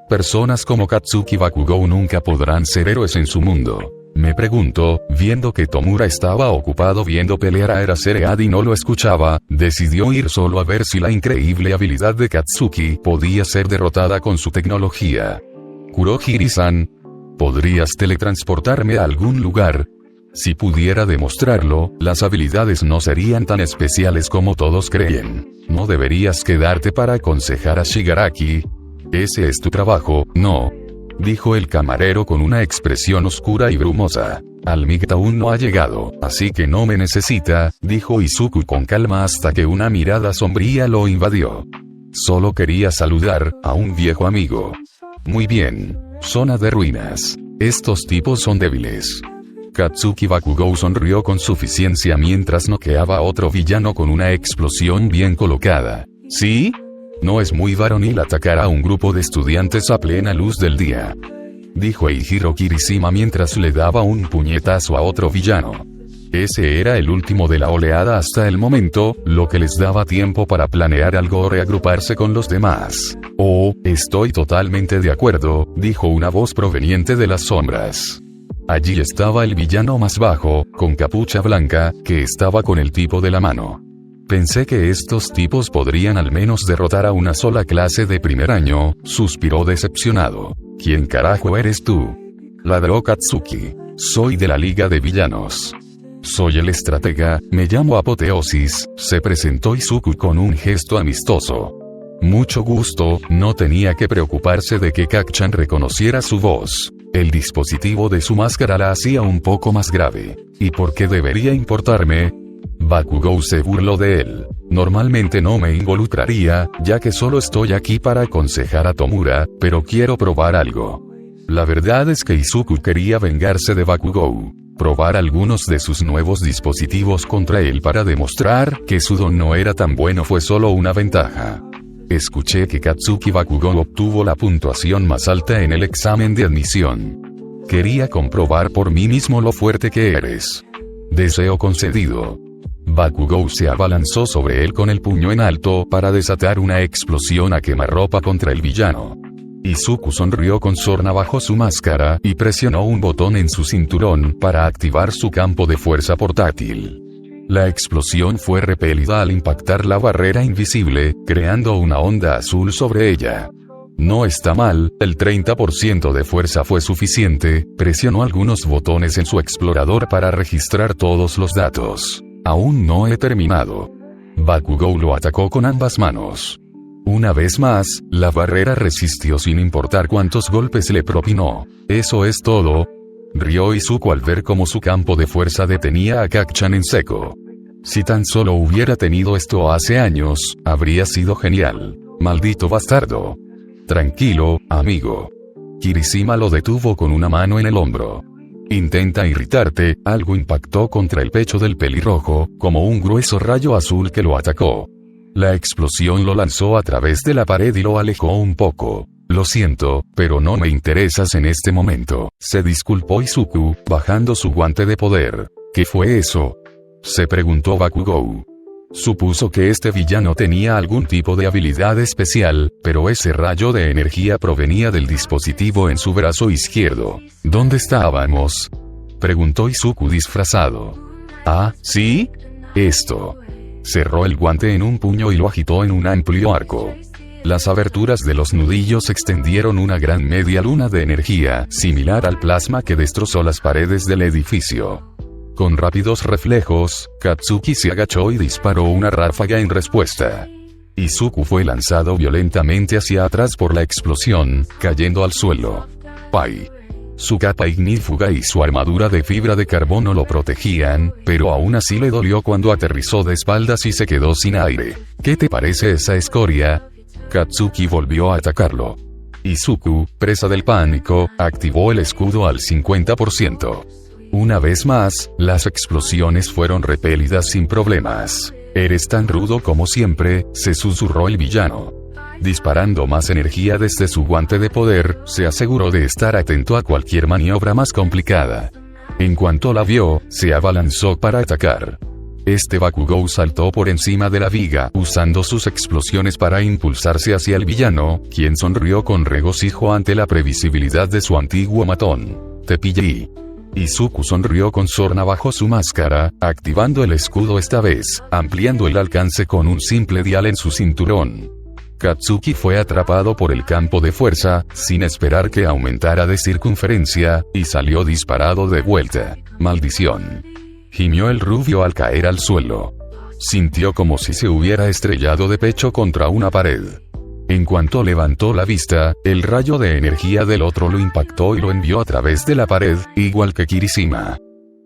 Personas como Katsuki Bakugou nunca podrán ser héroes en su mundo. Me preguntó, viendo que Tomura estaba ocupado viendo pelear a Eraserhead y no lo escuchaba, decidió ir solo a ver si la increíble habilidad de Katsuki podía ser derrotada con su tecnología. Kurohiri-san, ¿podrías teletransportarme a algún lugar? Si pudiera demostrarlo, las habilidades no serían tan especiales como todos creen. No deberías quedarte para aconsejar a Shigaraki. Ese es tu trabajo, ¿no? Dijo el camarero con una expresión oscura y brumosa. Almig aún no ha llegado, así que no me necesita, dijo Izuku con calma hasta que una mirada sombría lo invadió. Solo quería saludar a un viejo amigo. Muy bien. Zona de ruinas. Estos tipos son débiles. Katsuki Bakugou sonrió con suficiencia mientras noqueaba a otro villano con una explosión bien colocada. ¿Sí? No es muy varonil atacar a un grupo de estudiantes a plena luz del día, dijo Eijiro Kirishima mientras le daba un puñetazo a otro villano. Ese era el último de la oleada hasta el momento, lo que les daba tiempo para planear algo o reagruparse con los demás. Oh, estoy totalmente de acuerdo, dijo una voz proveniente de las sombras. Allí estaba el villano más bajo, con capucha blanca, que estaba con el tipo de la mano. Pensé que estos tipos podrían al menos derrotar a una sola clase de primer año, suspiró decepcionado. ¿Quién carajo eres tú? Ladró Katsuki. Soy de la Liga de Villanos. Soy el estratega, me llamo Apoteosis, se presentó Izuku con un gesto amistoso. Mucho gusto, no tenía que preocuparse de que Kacchan reconociera su voz. El dispositivo de su máscara la hacía un poco más grave. ¿Y por qué debería importarme? Bakugou se burló de él. Normalmente no me involucraría, ya que solo estoy aquí para aconsejar a Tomura, pero quiero probar algo. La verdad es que Izuku quería vengarse de Bakugou. Probar algunos de sus nuevos dispositivos contra él para demostrar que su don no era tan bueno fue solo una ventaja. Escuché que Katsuki Bakugou obtuvo la puntuación más alta en el examen de admisión. Quería comprobar por mí mismo lo fuerte que eres. Deseo concedido. Bakugou se abalanzó sobre él con el puño en alto para desatar una explosión a quemarropa contra el villano. Izuku sonrió con sorna bajo su máscara y presionó un botón en su cinturón para activar su campo de fuerza portátil. La explosión fue repelida al impactar la barrera invisible, creando una onda azul sobre ella. No está mal, el 30% de fuerza fue suficiente, presionó algunos botones en su explorador para registrar todos los datos. Aún no he terminado. Bakugou lo atacó con ambas manos. Una vez más, la barrera resistió sin importar cuántos golpes le propinó. ¿Eso es todo? Rió Izuku al ver cómo su campo de fuerza detenía a Kacchan en seco. Si tan solo hubiera tenido esto hace años, habría sido genial. Maldito bastardo. Tranquilo, amigo. Kirishima lo detuvo con una mano en el hombro. Intenta irritarte, algo impactó contra el pecho del pelirrojo, como un grueso rayo azul que lo atacó. La explosión lo lanzó a través de la pared y lo alejó un poco. Lo siento, pero no me interesas en este momento, se disculpó Izuku, bajando su guante de poder. ¿Qué fue eso? Se preguntó Bakugou. Supuso que este villano tenía algún tipo de habilidad especial, pero ese rayo de energía provenía del dispositivo en su brazo izquierdo. ¿Dónde estábamos? Preguntó Izuku disfrazado. Ah, ¿sí? Esto. Cerró el guante en un puño y lo agitó en un amplio arco. Las aberturas de los nudillos extendieron una gran media luna de energía, similar al plasma que destrozó las paredes del edificio. Con rápidos reflejos, Katsuki se agachó y disparó una ráfaga en respuesta. Izuku fue lanzado violentamente hacia atrás por la explosión, cayendo al suelo. ¡Pai! Su capa ignífuga y su armadura de fibra de carbono lo protegían, pero aún así le dolió cuando aterrizó de espaldas y se quedó sin aire. ¿Qué te parece esa escoria? Katsuki volvió a atacarlo. Izuku, presa del pánico, activó el escudo al 50%. Una vez más, las explosiones fueron repelidas sin problemas. Eres tan rudo como siempre, se susurró el villano. Disparando más energía desde su guante de poder, se aseguró de estar atento a cualquier maniobra más complicada. En cuanto la vio, se abalanzó para atacar. Este Bakugou saltó por encima de la viga, usando sus explosiones para impulsarse hacia el villano, quien sonrió con regocijo ante la previsibilidad de su antiguo matón. Te pillé. Izuku sonrió con sorna bajo su máscara, activando el escudo esta vez, ampliando el alcance con un simple dial en su cinturón. Katsuki fue atrapado por el campo de fuerza, sin esperar que aumentara de circunferencia, y salió disparado de vuelta. ¡Maldición! Gimió el rubio al caer al suelo. Sintió como si se hubiera estrellado de pecho contra una pared. En cuanto levantó la vista, el rayo de energía del otro lo impactó y lo envió a través de la pared, igual que Kirishima.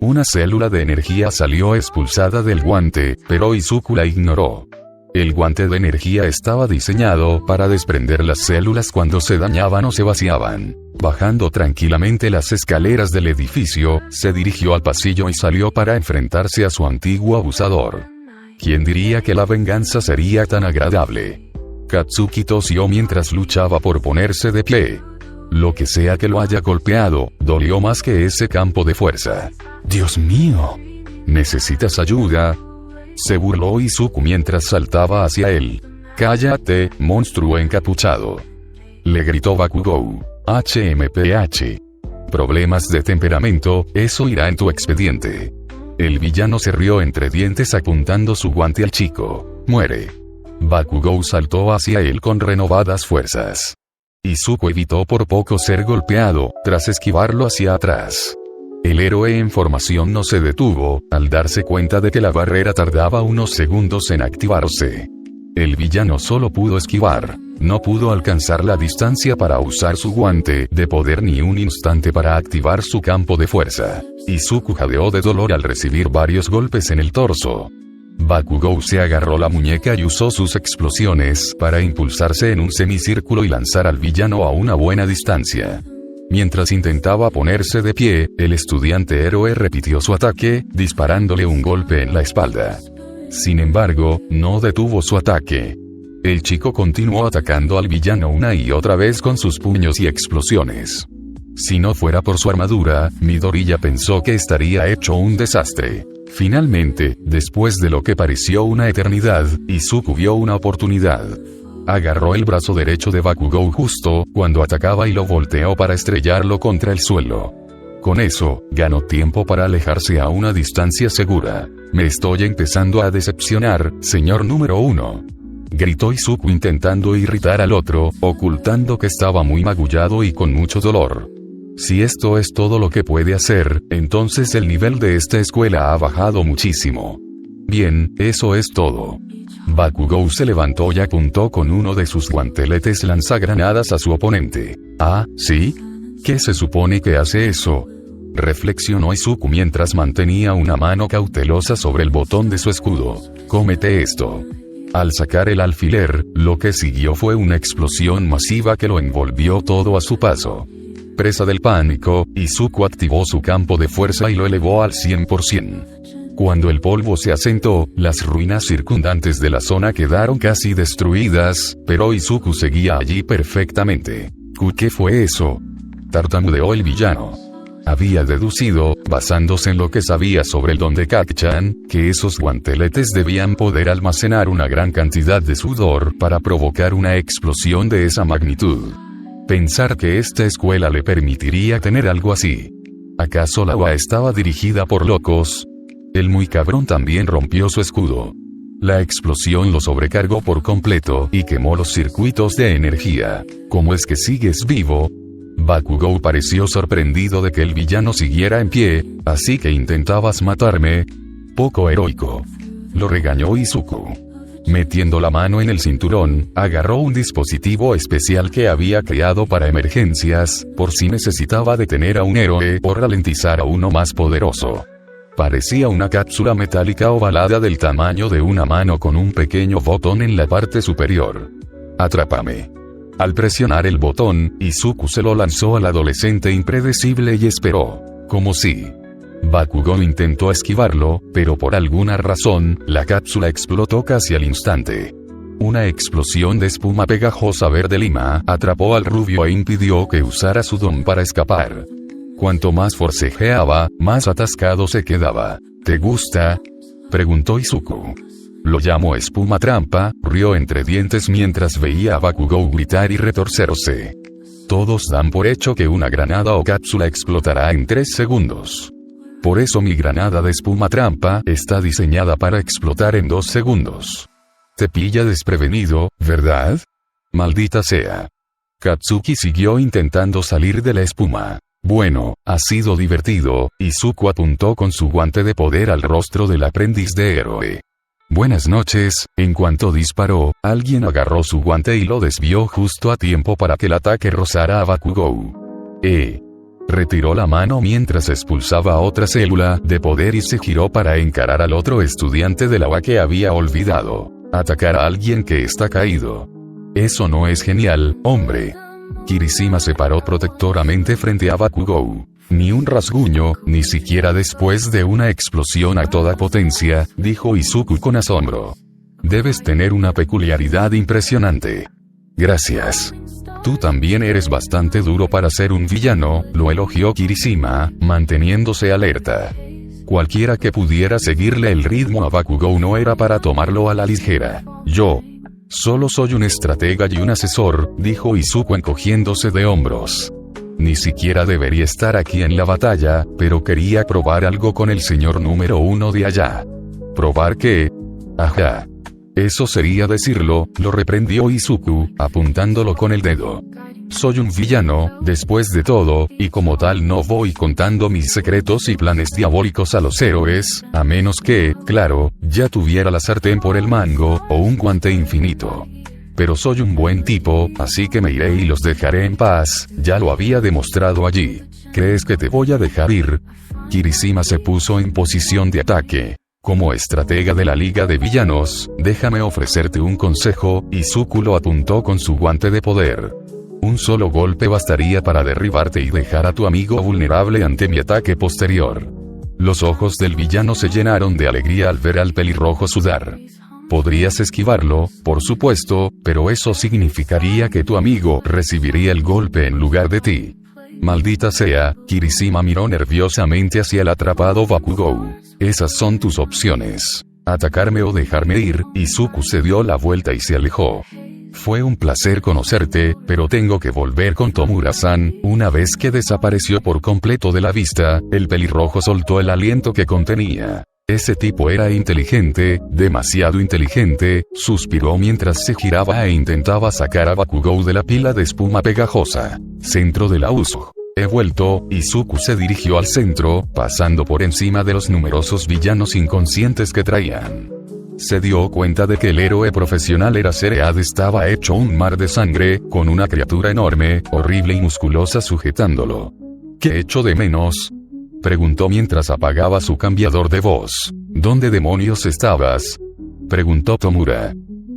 Una célula de energía salió expulsada del guante, pero Izuku la ignoró. El guante de energía estaba diseñado para desprender las células cuando se dañaban o se vaciaban. Bajando tranquilamente las escaleras del edificio, se dirigió al pasillo y salió para enfrentarse a su antiguo abusador. ¿Quién diría que la venganza sería tan agradable? Katsuki tosió mientras luchaba por ponerse de pie. Lo que sea que lo haya golpeado, dolió más que ese campo de fuerza. ¡Dios mío! ¿Necesitas ayuda? Se burló Izuku mientras saltaba hacia él. ¡Cállate, monstruo encapuchado!, le gritó Bakugou. HMPH. Problemas de temperamento, eso irá en tu expediente. El villano se rió entre dientes apuntando su guante al chico. Muere. Bakugou saltó hacia él con renovadas fuerzas. Izuku evitó por poco ser golpeado, tras esquivarlo hacia atrás. El héroe en formación no se detuvo, al darse cuenta de que la barrera tardaba unos segundos en activarse. El villano solo pudo esquivar, no pudo alcanzar la distancia para usar su guante de poder ni un instante para activar su campo de fuerza. Izuku jadeó de dolor al recibir varios golpes en el torso. Bakugou se agarró la muñeca y usó sus explosiones para impulsarse en un semicírculo y lanzar al villano a una buena distancia. Mientras intentaba ponerse de pie, el estudiante héroe repitió su ataque, disparándole un golpe en la espalda. Sin embargo, no detuvo su ataque. El chico continuó atacando al villano una y otra vez con sus puños y explosiones. Si no fuera por su armadura, Midoriya pensó que estaría hecho un desastre. Finalmente, después de lo que pareció una eternidad, Izuku vio una oportunidad. Agarró el brazo derecho de Bakugou justo cuando atacaba y lo volteó para estrellarlo contra el suelo. Con eso, ganó tiempo para alejarse a una distancia segura. Me estoy empezando a decepcionar, señor número 1. Gritó Izuku intentando irritar al otro, ocultando que estaba muy magullado y con mucho dolor. Si esto es todo lo que puede hacer, entonces el nivel de esta escuela ha bajado muchísimo. Bien, eso es todo. Bakugou se levantó y apuntó con uno de sus guanteletes lanzagranadas a su oponente. ¿Ah, sí? ¿Qué se supone que hace eso?, reflexionó Izuku mientras mantenía una mano cautelosa sobre el botón de su escudo. Cómete esto. Al sacar el alfiler, lo que siguió fue una explosión masiva que lo envolvió todo a su paso. Presa del pánico, Izuku activó su campo de fuerza y lo elevó al 100%. Cuando el polvo se asentó, las ruinas circundantes de la zona quedaron casi destruidas, pero Izuku seguía allí perfectamente. ¿Qué fue eso?, tartamudeó el villano. Había deducido, basándose en lo que sabía sobre el don de Kacchan, que esos guanteletes debían poder almacenar una gran cantidad de sudor para provocar una explosión de esa magnitud. Pensar que esta escuela le permitiría tener algo así. ¿Acaso la UA estaba dirigida por locos? El muy cabrón también rompió su escudo. La explosión lo sobrecargó por completo y quemó los circuitos de energía. ¿Cómo es que sigues vivo? Bakugou pareció sorprendido de que el villano siguiera en pie, así que intentabas matarme. Poco heroico, lo regañó Izuku. Metiendo la mano en el cinturón, agarró un dispositivo especial que había creado para emergencias, por si necesitaba detener a un héroe o ralentizar a uno más poderoso. Parecía una cápsula metálica ovalada del tamaño de una mano con un pequeño botón en la parte superior. Atrápame. Al presionar el botón, Izuku se lo lanzó al adolescente impredecible y esperó. Como si. Bakugou intentó esquivarlo, pero por alguna razón, la cápsula explotó casi al instante. Una explosión de espuma pegajosa verde lima atrapó al rubio e impidió que usara su don para escapar. Cuanto más forcejeaba, más atascado se quedaba. ¿Te gusta?, preguntó Izuku. Lo llamó espuma trampa, rió entre dientes mientras veía a Bakugou gritar y retorcerse. Todos dan por hecho que una granada o cápsula explotará en 3 segundos. Por eso mi granada de espuma trampa está diseñada para explotar en 2 segundos. Te pilla desprevenido, ¿verdad? Maldita sea. Katsuki siguió intentando salir de la espuma. Bueno, ha sido divertido. Izuku apuntó con su guante de poder al rostro del aprendiz de héroe. Buenas noches. En cuanto disparó, alguien agarró su guante y lo desvió justo a tiempo para que el ataque rozara a Bakugou. Retiró la mano mientras expulsaba a otra célula de poder y se giró para encarar al otro estudiante de la UA que había olvidado. Atacar a alguien que está caído. Eso no es genial, hombre. Kirishima se paró protectoramente frente a Bakugou. Ni un rasguño, ni siquiera después de una explosión a toda potencia, dijo Izuku con asombro. Debes tener una peculiaridad impresionante. Gracias. Tú también eres bastante duro para ser un villano, lo elogió Kirishima, manteniéndose alerta. Cualquiera que pudiera seguirle el ritmo a Bakugou no era para tomarlo a la ligera. Yo solo soy un estratega y un asesor, dijo Izuku encogiéndose de hombros. Ni siquiera debería estar aquí en la batalla, pero quería probar algo con el señor número 1 de allá. ¿Probar qué? Ajá. Eso sería decirlo, lo reprendió Izuku, apuntándolo con el dedo. Soy un villano, después de todo, y como tal no voy contando mis secretos y planes diabólicos a los héroes, a menos que, claro, ya tuviera la sartén por el mango, o un guante infinito. Pero soy un buen tipo, así que me iré y los dejaré en paz, ya lo había demostrado allí. ¿Crees que te voy a dejar ir? Kirishima se puso en posición de ataque. Como estratega de la Liga de Villanos, déjame ofrecerte un consejo, Izuku lo apuntó con su guante de poder. Un solo golpe bastaría para derribarte y dejar a tu amigo vulnerable ante mi ataque posterior. Los ojos del villano se llenaron de alegría al ver al pelirrojo sudar. Podrías esquivarlo, por supuesto, pero eso significaría que tu amigo recibiría el golpe en lugar de ti. Maldita sea, Kirishima miró nerviosamente hacia el atrapado Bakugou. Esas son tus opciones. Atacarme o dejarme ir. Izuku se dio la vuelta y se alejó. Fue un placer conocerte, pero tengo que volver con Tomura-san. Una vez que desapareció por completo de la vista, el pelirrojo soltó el aliento que contenía. Ese tipo era inteligente, demasiado inteligente, suspiró mientras se giraba e intentaba sacar a Bakugou de la pila de espuma pegajosa. Centro de la Uso. He vuelto, Izuku se dirigió al centro, pasando por encima de los numerosos villanos inconscientes que traían. Se dio cuenta de que el héroe profesional Eraserhead estaba hecho un mar de sangre, con una criatura enorme, horrible y musculosa sujetándolo. ¿Qué echo de menos? Preguntó mientras apagaba su cambiador de voz. ¿Dónde demonios estabas? Preguntó Tomura.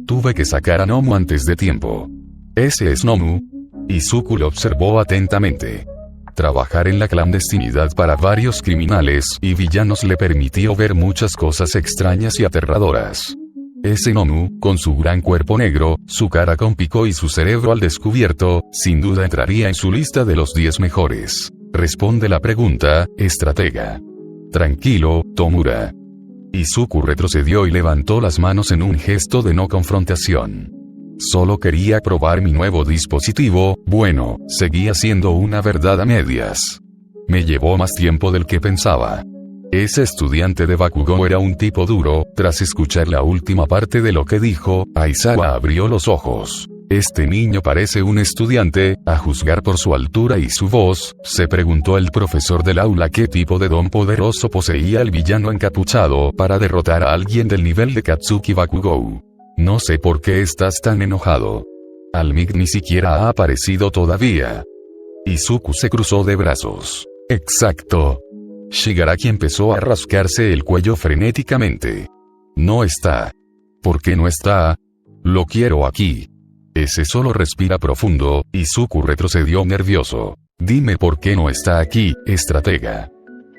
Tuve que sacar a Nomu antes de tiempo. ¿Ese es Nomu? Izuku lo observó atentamente. Trabajar en la clandestinidad para varios criminales y villanos le permitió ver muchas cosas extrañas y aterradoras. Ese Nomu, con su gran cuerpo negro, su cara con pico y su cerebro al descubierto, sin duda entraría en su lista de los 10 mejores. Responde la pregunta, estratega. Tranquilo, Tomura. Izuku retrocedió y levantó las manos en un gesto de no confrontación. Solo quería probar mi nuevo dispositivo, bueno, seguía siendo una verdad a medias. Me llevó más tiempo del que pensaba. Ese estudiante de Bakugou era un tipo duro. Tras escuchar la última parte de lo que dijo, Aizawa abrió los ojos. Este niño parece un estudiante, a juzgar por su altura y su voz, se preguntó el profesor del aula qué tipo de don poderoso poseía el villano encapuchado para derrotar a alguien del nivel de Katsuki Bakugou. No sé por qué estás tan enojado. Almig ni siquiera ha aparecido todavía. Izuku se cruzó de brazos. Exacto. Shigaraki empezó a rascarse el cuello frenéticamente. No está. ¿Por qué no está? Lo quiero aquí. Ese solo respira profundo. Izuku retrocedió nervioso. Dime por qué no está aquí, estratega.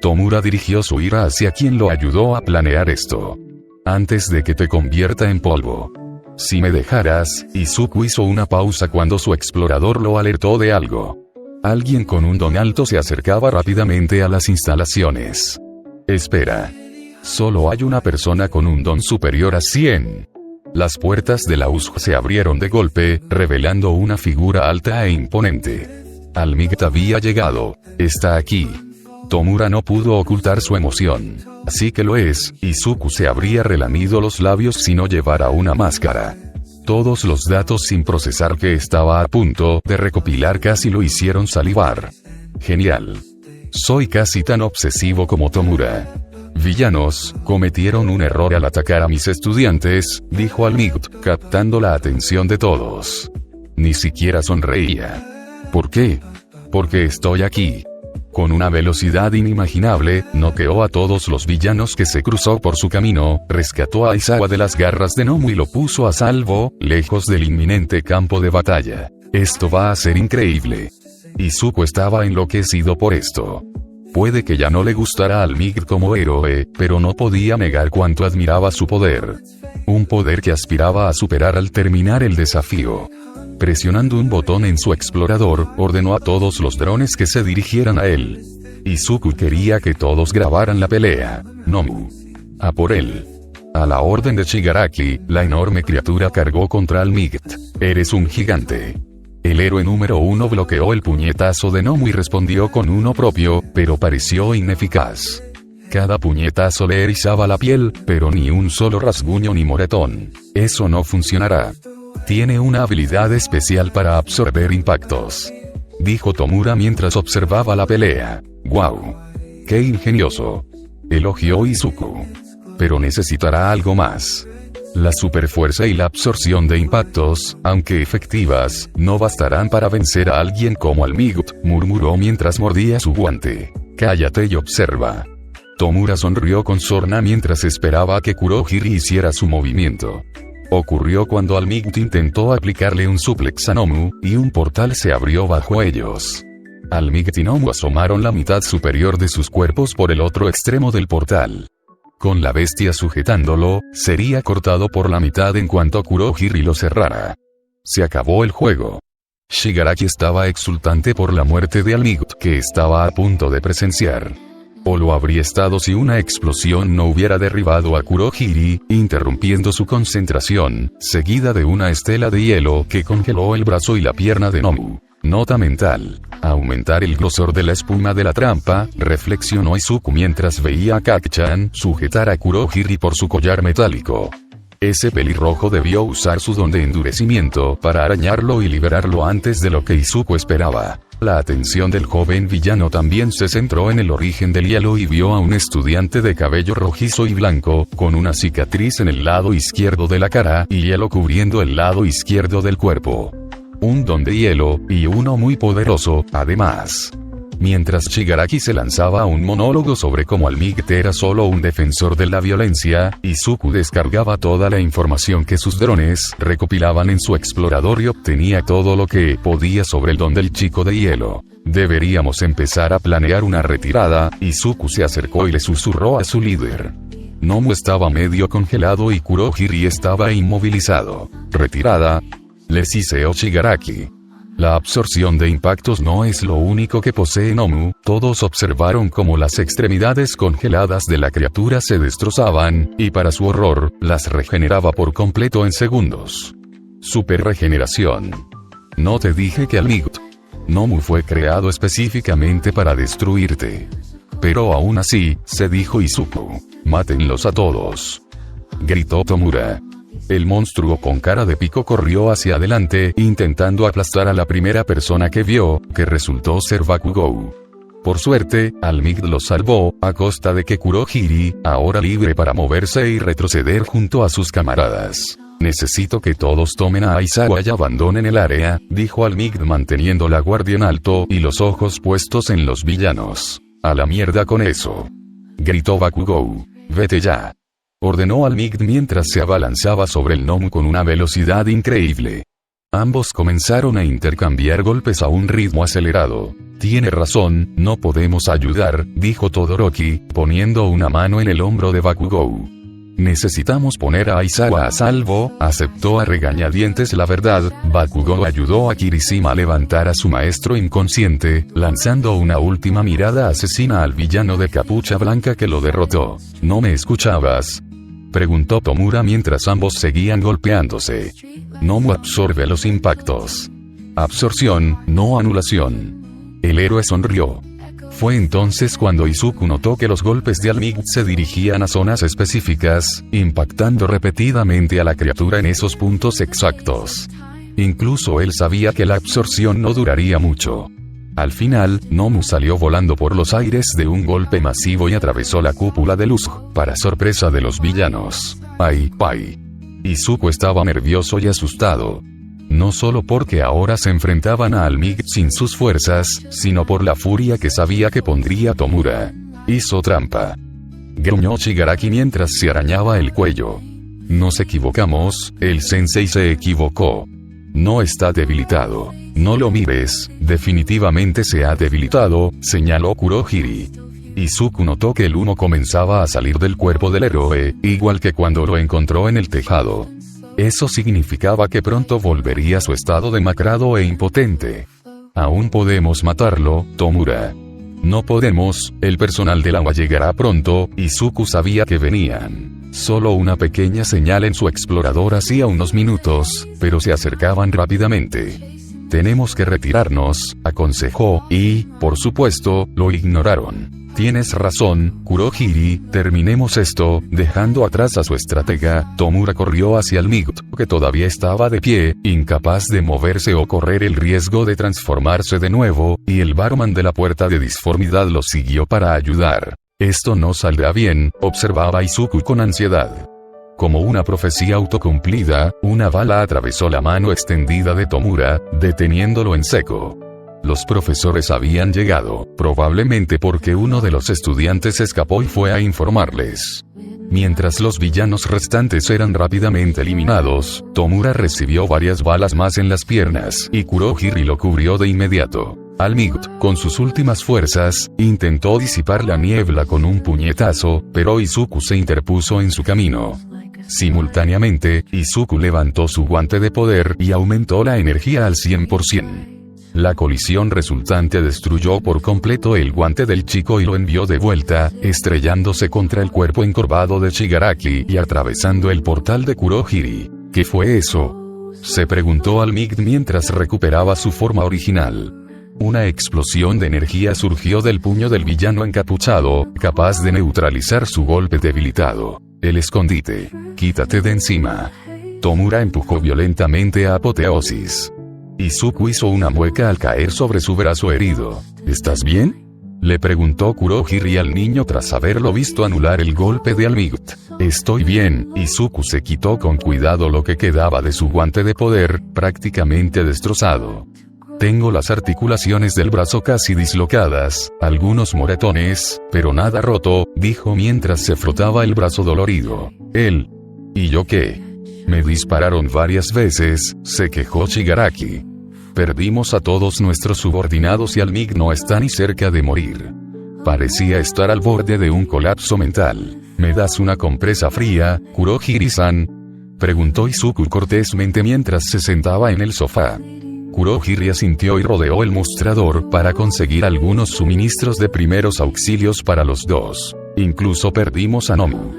Tomura dirigió su ira hacia quien lo ayudó a planear esto. Antes de que te convierta en polvo. Si me dejaras, Izuku hizo una pausa cuando su explorador lo alertó de algo. Alguien con un don alto se acercaba rápidamente a las instalaciones. Espera. Solo hay una persona con un don superior a 100. Las puertas de la USG se abrieron de golpe, revelando una figura alta e imponente. Almig había llegado. Está aquí. Tomura no pudo ocultar su emoción. Así que lo es, Izuku se habría relamido los labios si no llevara una máscara. Todos los datos sin procesar que estaba a punto de recopilar casi lo hicieron salivar. Genial. Soy casi tan obsesivo como Tomura. Villanos, cometieron un error al atacar a mis estudiantes, dijo Almig, captando la atención de todos. Ni siquiera sonreía. ¿Por qué? Porque estoy aquí. Con una velocidad inimaginable, noqueó a todos los villanos que se cruzó por su camino, rescató a Aizawa de las garras de Nomu y lo puso a salvo, lejos del inminente campo de batalla. Esto va a ser increíble. Izuku estaba enloquecido por esto. Puede que ya no le gustara a Almig como héroe, pero no podía negar cuánto admiraba su poder. un poder que aspiraba a superar al terminar el desafío. Presionando un botón en su explorador, ordenó a todos los drones que se dirigieran a él. Izuku quería que todos grabaran la pelea. Nomu. A por él. A la orden de Shigaraki, la enorme criatura cargó contra Almigt. Eres un gigante. El héroe número 1 bloqueó el puñetazo de Nomu y respondió con uno propio, pero pareció ineficaz. Cada puñetazo le erizaba la piel, pero ni un solo rasguño ni moretón. Eso no funcionará. Tiene una habilidad especial para absorber impactos, dijo Tomura mientras observaba la pelea. ¡Guau! ¡Qué ingenioso!, elogió Izuku. Pero necesitará algo más. La superfuerza y la absorción de impactos, aunque efectivas, no bastarán para vencer a alguien como Almigt, murmuró mientras mordía su guante. Cállate y observa. Tomura sonrió con sorna mientras esperaba a que Kurohiri hiciera su movimiento. Ocurrió cuando Almigt intentó aplicarle un suplex a Nomu, y un portal se abrió bajo ellos. Almigt y Nomu asomaron la mitad superior de sus cuerpos por el otro extremo del portal. Con la bestia sujetándolo, sería cortado por la mitad en cuanto Kurohiri lo cerrara. Se acabó el juego. Shigaraki estaba exultante por la muerte de Almigt que estaba a punto de presenciar. O lo habría estado si una explosión no hubiera derribado a Kurohiri, interrumpiendo su concentración, seguida de una estela de hielo que congeló el brazo y la pierna de Nomu. Nota mental. Aumentar el grosor de la espuma de la trampa, reflexionó Izuku mientras veía a Kaki-chan sujetar a Kurohiri por su collar metálico. Ese pelirrojo debió usar su don de endurecimiento para arañarlo y liberarlo antes de lo que Izuku esperaba. La atención del joven villano también se centró en el origen del hielo y vio a un estudiante de cabello rojizo y blanco, con una cicatriz en el lado izquierdo de la cara y hielo cubriendo el lado izquierdo del cuerpo. Un don de hielo, y uno muy poderoso, además. Mientras Shigaraki se lanzaba a un monólogo sobre cómo Almigt era solo un defensor de la violencia, Izuku descargaba toda la información que sus drones recopilaban en su explorador y obtenía todo lo que podía sobre el don del chico de hielo. Deberíamos empezar a planear una retirada. Izuku se acercó y le susurró a su líder. Nomu estaba medio congelado y Kurohiri estaba inmovilizado. ¿Retirada?, le siseó Shigaraki. La absorción de impactos no es lo único que posee Nomu. Todos observaron cómo las extremidades congeladas de la criatura se destrozaban, y para su horror, las regeneraba por completo en segundos. Super regeneración. No te dije que Almigt. Nomu fue creado específicamente para destruirte. Pero aún así, se dijo Izuku. Mátenlos a todos, gritó Tomura. El monstruo con cara de pico corrió hacia adelante, intentando aplastar a la primera persona que vio, que resultó ser Bakugou. Por suerte, Almigt lo salvó, a costa de que Kurohiri, ahora libre para moverse y retroceder junto a sus camaradas. Necesito que todos tomen a Aizawa y abandonen el área, dijo Almigt manteniendo la guardia en alto y los ojos puestos en los villanos. A la mierda con eso, gritó Bakugou. Vete ya, ordenó Almigt mientras se abalanzaba sobre el Nomu con una velocidad increíble. Ambos comenzaron a intercambiar golpes a un ritmo acelerado. Tiene razón, no podemos ayudar, dijo Todoroki, poniendo una mano en el hombro de Bakugou. Necesitamos poner a Aizawa a salvo, aceptó a regañadientes la verdad. Bakugou ayudó a Kirishima a levantar a su maestro inconsciente, lanzando una última mirada asesina al villano de capucha blanca que lo derrotó. ¿No me escuchabas?, preguntó Tomura mientras ambos seguían golpeándose. Nomu absorbe los impactos. Absorción, no anulación. El héroe sonrió. Fue entonces cuando Izuku notó que los golpes de Almigt se dirigían a zonas específicas, impactando repetidamente a la criatura en esos puntos exactos. Incluso él sabía que la absorción no duraría mucho. Al final, Nomu salió volando por los aires de un golpe masivo y atravesó la cúpula de luz, para sorpresa de los villanos. ¡Ay! Izuku estaba nervioso y asustado. No solo porque ahora se enfrentaban a Almigt sin sus fuerzas, sino por la furia que sabía que pondría Tomura. Hizo trampa, gruñó Shigaraki mientras se arañaba el cuello. Nos equivocamos, el sensei se equivocó. No está debilitado. No lo mires, definitivamente se ha debilitado, señaló Kurohiri. Izuku notó que el humo comenzaba a salir del cuerpo del héroe, igual que cuando lo encontró en el tejado. Eso significaba que pronto volvería a su estado demacrado e impotente. Aún podemos matarlo, Tomura. No podemos, el personal del agua llegará pronto. Izuku sabía que venían. Solo una pequeña señal en su explorador hacía unos minutos, pero se acercaban rápidamente. Tenemos que retirarnos, aconsejó, y, por supuesto, lo ignoraron. Tienes razón, Kurohiri, terminemos esto. Dejando atrás a su estratega, Tomura corrió hacia el Migt, que todavía estaba de pie, incapaz de moverse o correr el riesgo de transformarse de nuevo, y el barman de la puerta de disformidad lo siguió para ayudar. Esto no saldrá bien, observaba Izuku con ansiedad. Como una profecía autocumplida, una bala atravesó la mano extendida de Tomura, deteniéndolo en seco. Los profesores habían llegado, probablemente porque uno de los estudiantes escapó y fue a informarles. Mientras los villanos restantes eran rápidamente eliminados, Tomura recibió varias balas más en las piernas, y Kurohiri lo cubrió de inmediato. Al-Migt, con sus últimas fuerzas, intentó disipar la niebla con un puñetazo, pero Izuku se interpuso en su camino. Simultáneamente, Izuku levantó su guante de poder y aumentó la energía al 100%. La colisión resultante destruyó por completo el guante del chico y lo envió de vuelta, estrellándose contra el cuerpo encorvado de Shigaraki y atravesando el portal de Kurohiri. ¿Qué fue eso?, se preguntó Al-Migt mientras recuperaba su forma original. Una explosión de energía surgió del puño del villano encapuchado, capaz de neutralizar su golpe debilitado. El escondite. Quítate de encima. Tomura empujó violentamente a Apoteosis. Izuku hizo una mueca al caer sobre su brazo herido. ¿Estás bien?, le preguntó Kurohiri al niño tras haberlo visto anular el golpe de Al-Migt. Estoy bien. Izuku se quitó con cuidado lo que quedaba de su guante de poder, prácticamente destrozado. Tengo las articulaciones del brazo casi dislocadas, algunos moretones, pero nada roto, dijo mientras se frotaba el brazo dolorido. Él. ¿Y yo qué? Me dispararon varias veces, se quejó Shigaraki. Perdimos a todos nuestros subordinados y Al-Migt no está ni cerca de morir. Parecía estar al borde de un colapso mental. ¿Me das una compresa fría, Kurohiri-san?, preguntó Izuku cortésmente mientras se sentaba en el sofá. Kurohiri asintió y rodeó el mostrador para conseguir algunos suministros de primeros auxilios para los dos. Incluso perdimos a Nomu,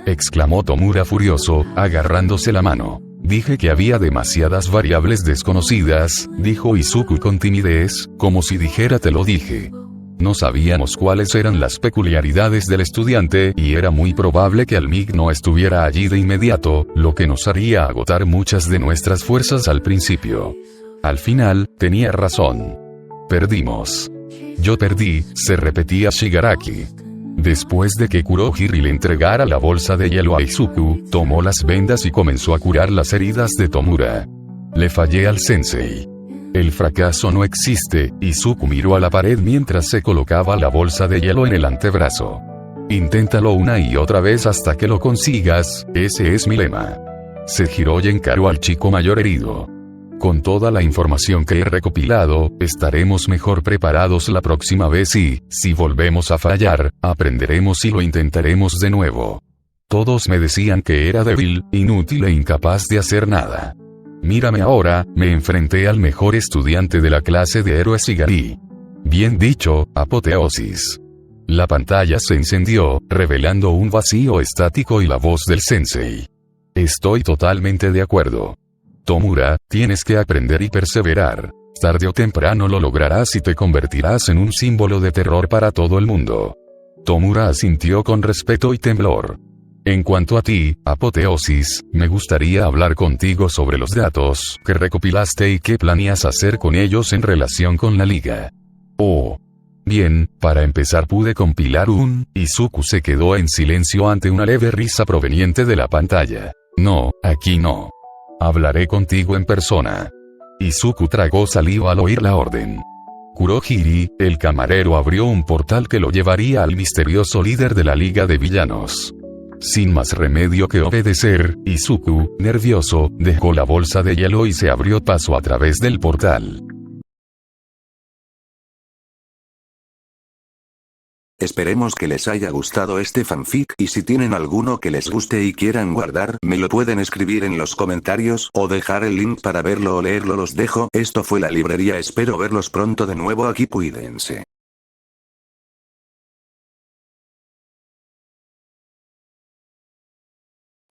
exclamó Tomura furioso, agarrándose la mano. Dije que había demasiadas variables desconocidas, dijo Izuku con timidez, como si dijera te lo dije. No sabíamos cuáles eran las peculiaridades del estudiante y era muy probable que Al-Migt no estuviera allí de inmediato, lo que nos haría agotar muchas de nuestras fuerzas al principio. Al final, tenía razón. Perdimos. Yo perdí, se repetía Shigaraki. Después de que Kurohiri le entregara la bolsa de hielo a Izuku, tomó las vendas y comenzó a curar las heridas de Tomura. Le fallé al sensei. El fracaso no existe. Izuku miró a la pared mientras se colocaba la bolsa de hielo en el antebrazo. Inténtalo una y otra vez hasta que lo consigas, ese es mi lema. Se giró y encaró al chico mayor herido. Con toda la información que he recopilado, estaremos mejor preparados la próxima vez y, si volvemos a fallar, aprenderemos y lo intentaremos de nuevo. Todos me decían que era débil, inútil e incapaz de hacer nada. Mírame ahora, me enfrenté al mejor estudiante de la clase de héroes Igari. Bien dicho, Apoteosis. La pantalla se encendió, revelando un vacío estático y la voz del sensei. Estoy totalmente de acuerdo. Tomura, tienes que aprender y perseverar. Tarde o temprano lo lograrás y te convertirás en un símbolo de terror para todo el mundo. Tomura asintió con respeto y temblor. En cuanto a ti, Apoteosis, me gustaría hablar contigo sobre los datos que recopilaste y qué planeas hacer con ellos en relación con la liga. Oh. Bien, para empezar pude compilar un... Izuku se quedó en silencio ante una leve risa proveniente de la pantalla. No, aquí no. Hablaré contigo en persona. Izuku tragó saliva al oír la orden. Kurohiri, el camarero, abrió un portal que lo llevaría al misterioso líder de la Liga de Villanos. Sin más remedio que obedecer, Izuku, nervioso, dejó la bolsa de hielo y se abrió paso a través del portal. Esperemos que les haya gustado este fanfic y si tienen alguno que les guste y quieran guardar, me lo pueden escribir en los comentarios o dejar el link para verlo o leerlo. Los dejo, esto fue la librería, espero verlos pronto de nuevo aquí, cuídense.